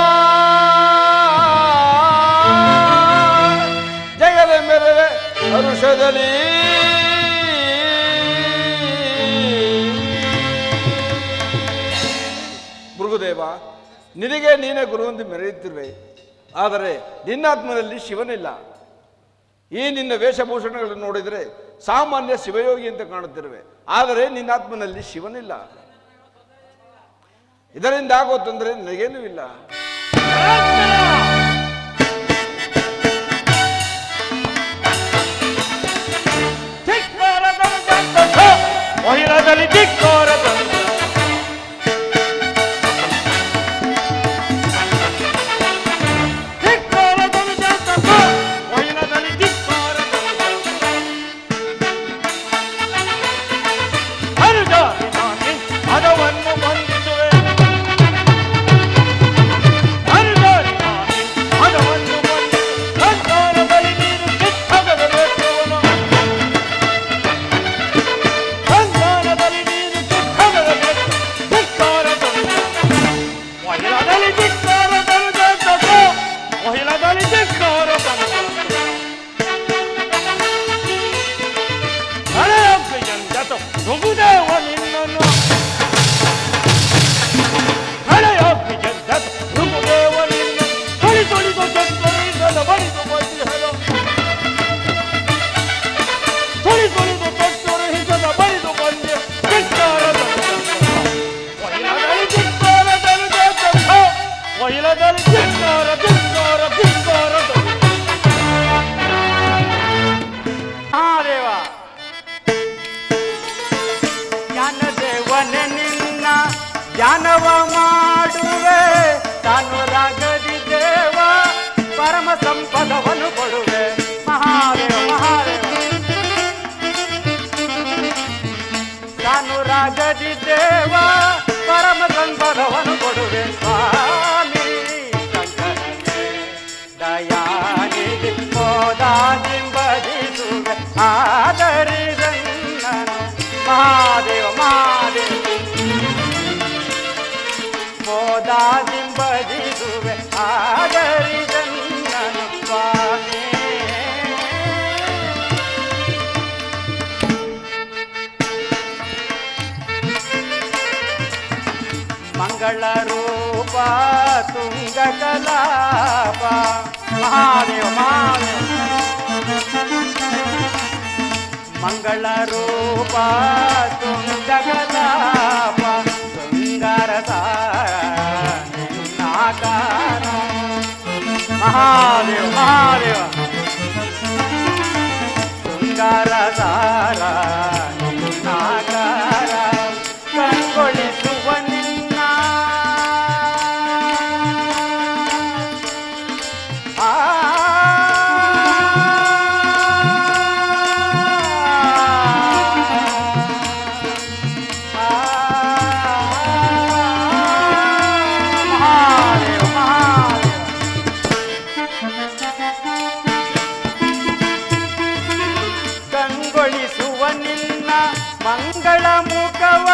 ಜಗದ ಮೆರವೆ ಹರುಷದಲ್ಲಿ ಭೃಗುದೇವ, ನಿನಗೆ ನೀನೇ ಗುರುವಂತೆ ಮೆರೆಯುತ್ತಿರುವೆ. ಆದರೆ ನಿನ್ನಾತ್ಮದಲ್ಲಿ ಶಿವನಿಲ್ಲ. ಈ ನಿನ್ನ ವೇಷಭೂಷಣಗಳನ್ನು ನೋಡಿದರೆ ಸಾಮಾನ್ಯ ಶಿವಯೋಗಿ ಅಂತ ಕಾಣುತ್ತಿರುವೆ. ಆದರೆ ನಿನ್ನಾತ್ಮನಲ್ಲಿ ಶಿವನಿಲ್ಲ. ಇದರಿಂದ ಆಗೋ ತೊಂದರೆ ನನಗೇನೂ ಇಲ್ಲ. ಮಹಿಳದಲ್ಲಿ ಧಿಕ್ಕಾರದಂತ ಗಾನವ ಮಾಡುವೆ ತಾನು ರಾಗದಿ ದೇವ ಪರಮ ಸಂಪದವನ್ನು ಕೊಡುವೆ ಮಹಾದೇವ ಮಹಾದೇವ ತಾನು ರಾಗದಿ ದೇವ ಪರಮ ಸಂಪದವನ್ನು ಕೊಡುವೆ ಸ್ವಾಮಿ ಶಂಕರನೇ ದಯಾನಿಧಿ ಮೋದಾದಿಂಬದಿಸುವೆ ಆದರಿದನ್ನನು ಮಹಾದೇವ ಮಹಾದೇವ ಮೋದಾದಿಂಬದಿಸುವೆ ಆದರಿದನ್ನನು ಸ್ವಾಮಿ ಮಂಗಳ ರೂಪ ತುಂಗ ಕಲಾಪ ಮಹಾದೇವ ಮಹಾದೇವ ಮಂಗಳ ರೂಪ ತುಂಗ ಕಲಾಪ ಶೃಂಗಾರ ನಾಕಾರ ಮಹಾದೇವ ಮಹಾದೇವ ಶೃಂಗಾರ ಸಾರ ನಾಕಾರ ಕಂಗೊಳಿಸುವ ನಿನ್ನ ಕಂಗೊಳಿಸುವ ನಿನ್ನ ಮಂಗಳ ಮುಖವ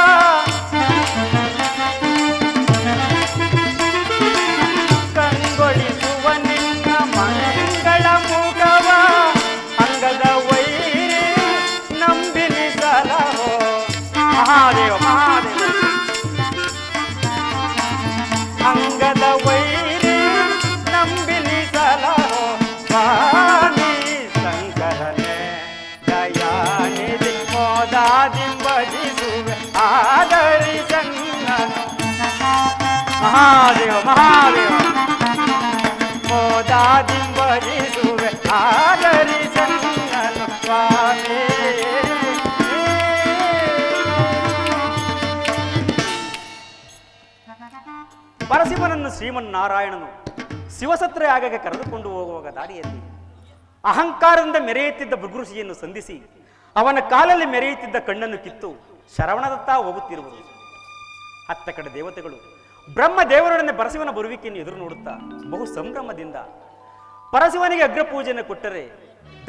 ಕಂಗೊಳಿಸುವ ನಿನ್ನ ಮಂಗಳ ಮುಖವ ಅಂಗದ ವೈರಿ ನಂಬಿನಿಸಲಹೋ ಮಹಾದೇವ ಮಹಾದೇವ ಅಂಗದ ವೈರಿ ನಂಬಿನಿಸಲಹೋ ಸ್ವಾಮಿ ಶಂಕರನೇ ದಯಾನಿಧಿ ಮೋದಾದಿಂಬದಿಸುವೆ ಆದರಿಸನ್ನನು ಮಹಾದೇವ ಮಹಾದೇವ ಮೋದಾದಿಂಬದಿಸುವೆ ಆದರಿಸನ್ನನು ಸ್ವಾಮಿ ಪರಶಿವನನ್ನು ಶ್ರೀಮನ್ನಾರಾಯಣನು ಶಿವಸತ್ರ ಯಾಗಕ್ಕೆ ಕರೆದುಕೊಂಡು ಹೋಗುವಾಗ ದಾರಿಯಲ್ಲಿ ಅಹಂಕಾರದಿಂದ ಮೆರೆಯುತ್ತಿದ್ದ ಭೃಗುಋಷಿಯನ್ನು ಸಂಧಿಸಿ ಅವನ ಕಾಲಲ್ಲಿ ಮೆರೆಯುತ್ತಿದ್ದ ಕಣ್ಣನ್ನು ಕಿತ್ತು ಶರವಣದತ್ತ ಹೋಗುತ್ತಿರುವರು. ಅತ್ತ ಕಡೆ ದೇವತೆಗಳು ಬ್ರಹ್ಮ ದೇವರೊಡನೆ ಪರಶಿವನ ಬರುವಿಕೆಯನ್ನು ಎದುರು ನೋಡುತ್ತಾ ಬಹು ಸಂಭ್ರಮದಿಂದ ಪರಶಿವನಿಗೆ ಅಗ್ರಪೂಜೆಯನ್ನು ಕೊಟ್ಟರೆ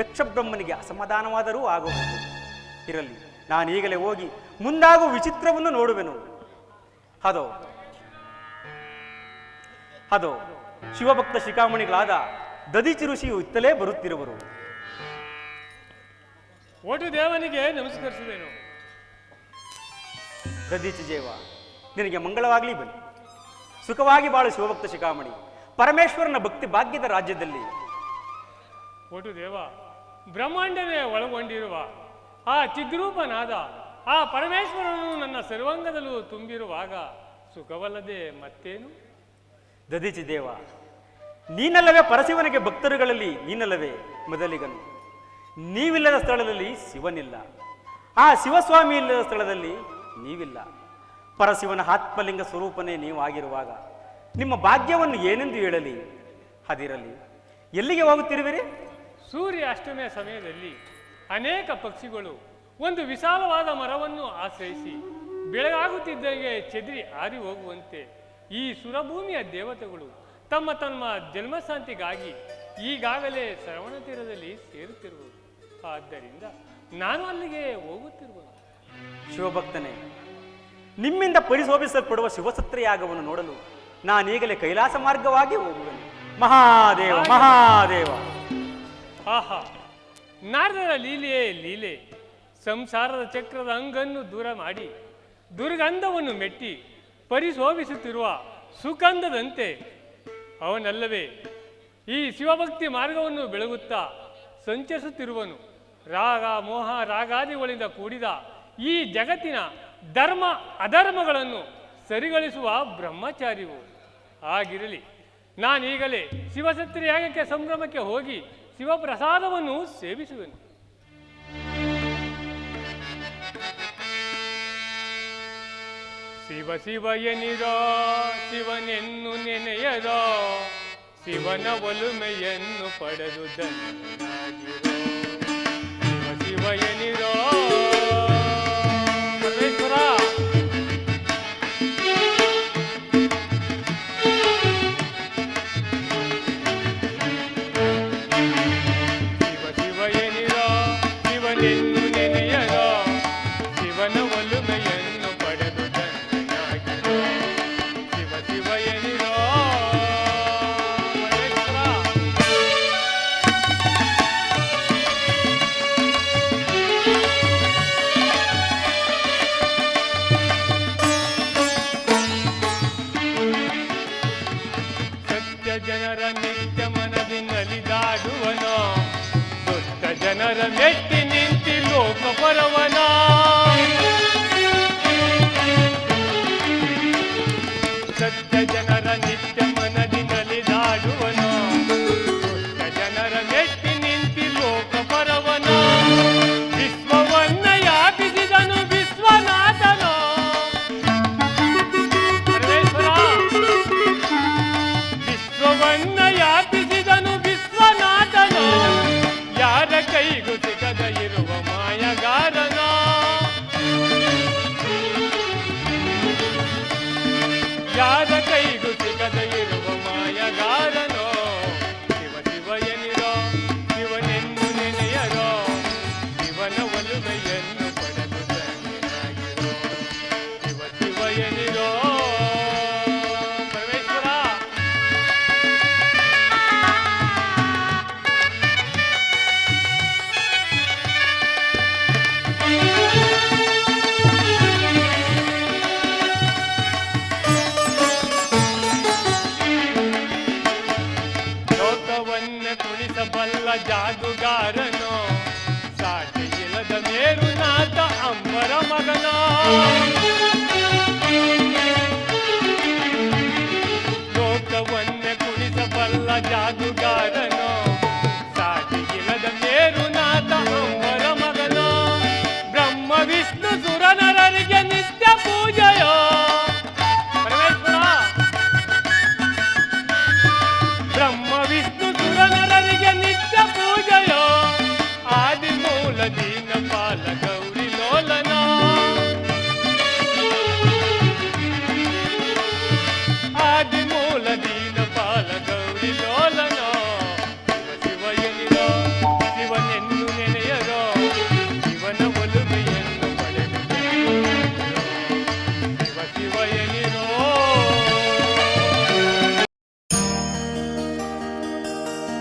ದಕ್ಷ ಬ್ರಹ್ಮನಿಗೆ ಅಸಮಾಧಾನವಾದರೂ ಆಗಬಹುದು. ಇರಲಿ, ನಾನೀಗಲೇ ಹೋಗಿ ಮುಂದಾಗುವ ವಿಚಿತ್ರವನ್ನು ನೋಡುವೆನು. ಅದೋ ಶಿವಭಕ್ತ ಶಿಖಾಮಣಿಗಳಾದ ದದೀಚಿ ಋಷಿಯು ಇತ್ತಲೇ ಬರುತ್ತಿರುವರು. ಒಟ್ಟು ದೇವನಿಗೆ ನಮಸ್ಕರಿಸುವೆನು. ದದೀಚಿ ದೇವ, ನಿನಗೆ ಮಂಗಳವಾಗಲಿ. ಬನ್ನಿ, ಸುಖವಾಗಿ ಬಾಳು ಶಿವಭಕ್ತ ಶಿಖಾಮಣಿ. ಪರಮೇಶ್ವರನ ಭಕ್ತಿ ಭಾಗ್ಯದ ರಾಜ್ಯದಲ್ಲಿ ಒಟ್ಟು ದೇವ, ಬ್ರಹ್ಮಾಂಡವೇ ಒಳಗೊಂಡಿರುವ ಆ ಚಿದ್ರೂಪನಾದ ಆ ಪರಮೇಶ್ವರನು ನನ್ನ ಸರ್ವಾಂಗದಲ್ಲೂ ತುಂಬಿರುವಾಗ ಸುಖವಲ್ಲದೆ ಮತ್ತೇನು? ದದೀಚಿ ದೇವ, ನೀನಲ್ಲವೇ ಪರಶಿವನಿಗೆ ಭಕ್ತರುಗಳಲ್ಲಿ ನೀನಲ್ಲವೇ ಮೊದಲಿಗನು. ನೀವಿಲ್ಲದ ಸ್ಥಳದಲ್ಲಿ ಶಿವನಿಲ್ಲ, ಆ ಶಿವಸ್ವಾಮಿ ಇಲ್ಲದ ಸ್ಥಳದಲ್ಲಿ ನೀವಿಲ್ಲ. ಪರಶಿವನ ಆತ್ಮಲಿಂಗ ಸ್ವರೂಪನೇ ನೀವು ಆಗಿರುವಾಗ ನಿಮ್ಮ ಭಾಗ್ಯವನ್ನು ಏನೆಂದು ಹೇಳಲಿ? ಅದಿರಲಿ, ಎಲ್ಲಿಗೆ ಹೋಗುತ್ತಿರುವಿರಿ? ಸೂರ್ಯ ಅಷ್ಟಮಯ ಸಮಯದಲ್ಲಿ ಅನೇಕ ಪಕ್ಷಿಗಳು ಒಂದು ವಿಶಾಲವಾದ ಮರವನ್ನು ಆಶ್ರಯಿಸಿ ಬೆಳಗಾಗುತ್ತಿದ್ದಂಗೆ ಚೆದರಿ ಹಾರಿ ಹೋಗುವಂತೆ ಈ ಸುರಭೂಮಿಯ ದೇವತೆಗಳು ತಮ್ಮ ತಮ್ಮ ಜನ್ಮಶಾಂತಿಗಾಗಿ ಈಗಾಗಲೇ ಶ್ರವಣ ತೀರದಲ್ಲಿ ಸೇರುತ್ತಿರುವುದು. ಆದ್ದರಿಂದ ನಾನು ಅಲ್ಲಿಗೆ ಹೋಗುತ್ತಿರುವುದು. ಶಿವಭಕ್ತನೇ, ನಿಮ್ಮಿಂದ ಪರಿಶೋಭಿಸಲ್ಪಡುವ ಶಿವಸತ್ರ ಯಾಗವನ್ನು ನೋಡಲು ನಾನೀಗಲೇ ಕೈಲಾಸ ಮಾರ್ಗವಾಗಿ ಹೋಗುವೆನು. ಮಹಾದೇವ ಮಹಾದೇವ. ಆಹಾ, ನಾರದರ ಲೀಲೆಯೇ ಲೀಲೆ. ಸಂಸಾರದ ಚಕ್ರದ ಅಂಗನ್ನು ದೂರ ಮಾಡಿ ದುರ್ಗಂಧವನ್ನು ಮೆಟ್ಟಿ ಪರಿಶೋಭಿಸುತ್ತಿರುವ ಸುಗಂಧದಂತೆ ಅವನಲ್ಲವೇ ಈ ಶಿವಭಕ್ತಿ ಮಾರ್ಗವನ್ನು ಬೆಳಗುತ್ತಾ ಸಂಚರಿಸುತ್ತಿರುವನು. ರಾಗ ಮೋಹ ರಾಗಾದಿಗಳಿಂದ ಕೂಡಿದ ಈ ಜಗತ್ತಿನ ಧರ್ಮ ಅಧರ್ಮಗಳನ್ನು ಸರಿಗಳಿಸುವ ಬ್ರಹ್ಮಚಾರಿವು. ಆಗಿರಲಿ, ನಾನೀಗಲೇ ಶಿವಸತ್ರ ಯಾಗಕ್ಕೆ ಸಂಭ್ರಮಕ್ಕೆ ಹೋಗಿ ಶಿವಪ್ರಸಾದವನ್ನು ಸೇವಿಸುವೆನು. ಶಿವ ಶಿವ ಎನಿರೋ ಶಿವನೆನ್ನು ನೆನೆಯರೋ ಶಿವನ ಒಲುಮೆಯನ್ನು ಪಡೆದು ಧನ್ಯನಾಗಿರೋ ಶಿವ ಶಿವ ಎನಿರೋ ಪರಮೇಶ್ವರ ಶಿವ ಶಿವ ಎನಿರೋ ಶಿವನೆನ್ನು ನೆನೆಯರೋ ಶಿವನ ಒಲುಮೆಯನ್ನು ಪಡೆದು ಧನ್ಯನಾಗಿರೋ ಶಿವ ಶಿವ ಎನಿರೋ ಜನರ ನಿತ್ಯ ಮನದಿ ನಲಿದಾಡುವನೋ ದುಷ್ಟ ಜನರ ಮೆಟ್ಟಿ ನಿಂತಿ ಲೋಕ ಬರವನೋ ಸತ್ಯ ಜನರ ನಿತ್ಯ ಮನದಿ ನಲಿದಾಡುವನೋ ದುಷ್ಟ ಜನರ ಮೆಟ್ಟಿ ನಿಂತಿ ಲೋಕ ಬರವನೋ ವಿಶ್ವವನ್ನ ವ್ಯಾಪಿಸಿದನು ವಿಶ್ವನಾಥನೋ ವಿಶ್ವವನ್ನ ವ್ಯಾಪಿಸಿದನು ವಿಶ್ವನಾಥನೋ ಯಾರ ಕೈಗೂ ಸಿಗದ ಇರುವ ಮಾಯಗಾರನೋ ಯಾರ ಕೈಗೂ ಸಿಗದ ಇರುವ ಮಾಯಗಾರನೋ ಶಿವ ಶಿವ ಎನಿರೋ ಶಿವನೆನ್ನು ನೆನೆಯರೋ ಶಿವನ ಒಲುಮೆಯನ್ನು ಪಡೆದು ಧನ್ಯನಾಗಿರೋ ಶಿವ ಶಿವ ಎನಿರೋ ಕುಣಿಸಬಲ್ಲ ಜಾದುಗಾರನೋ ಸಾಟಿ ಇಲ್ಲದ ಮೇರುನಾಥ ಅಂಬರ ಮಗನೋ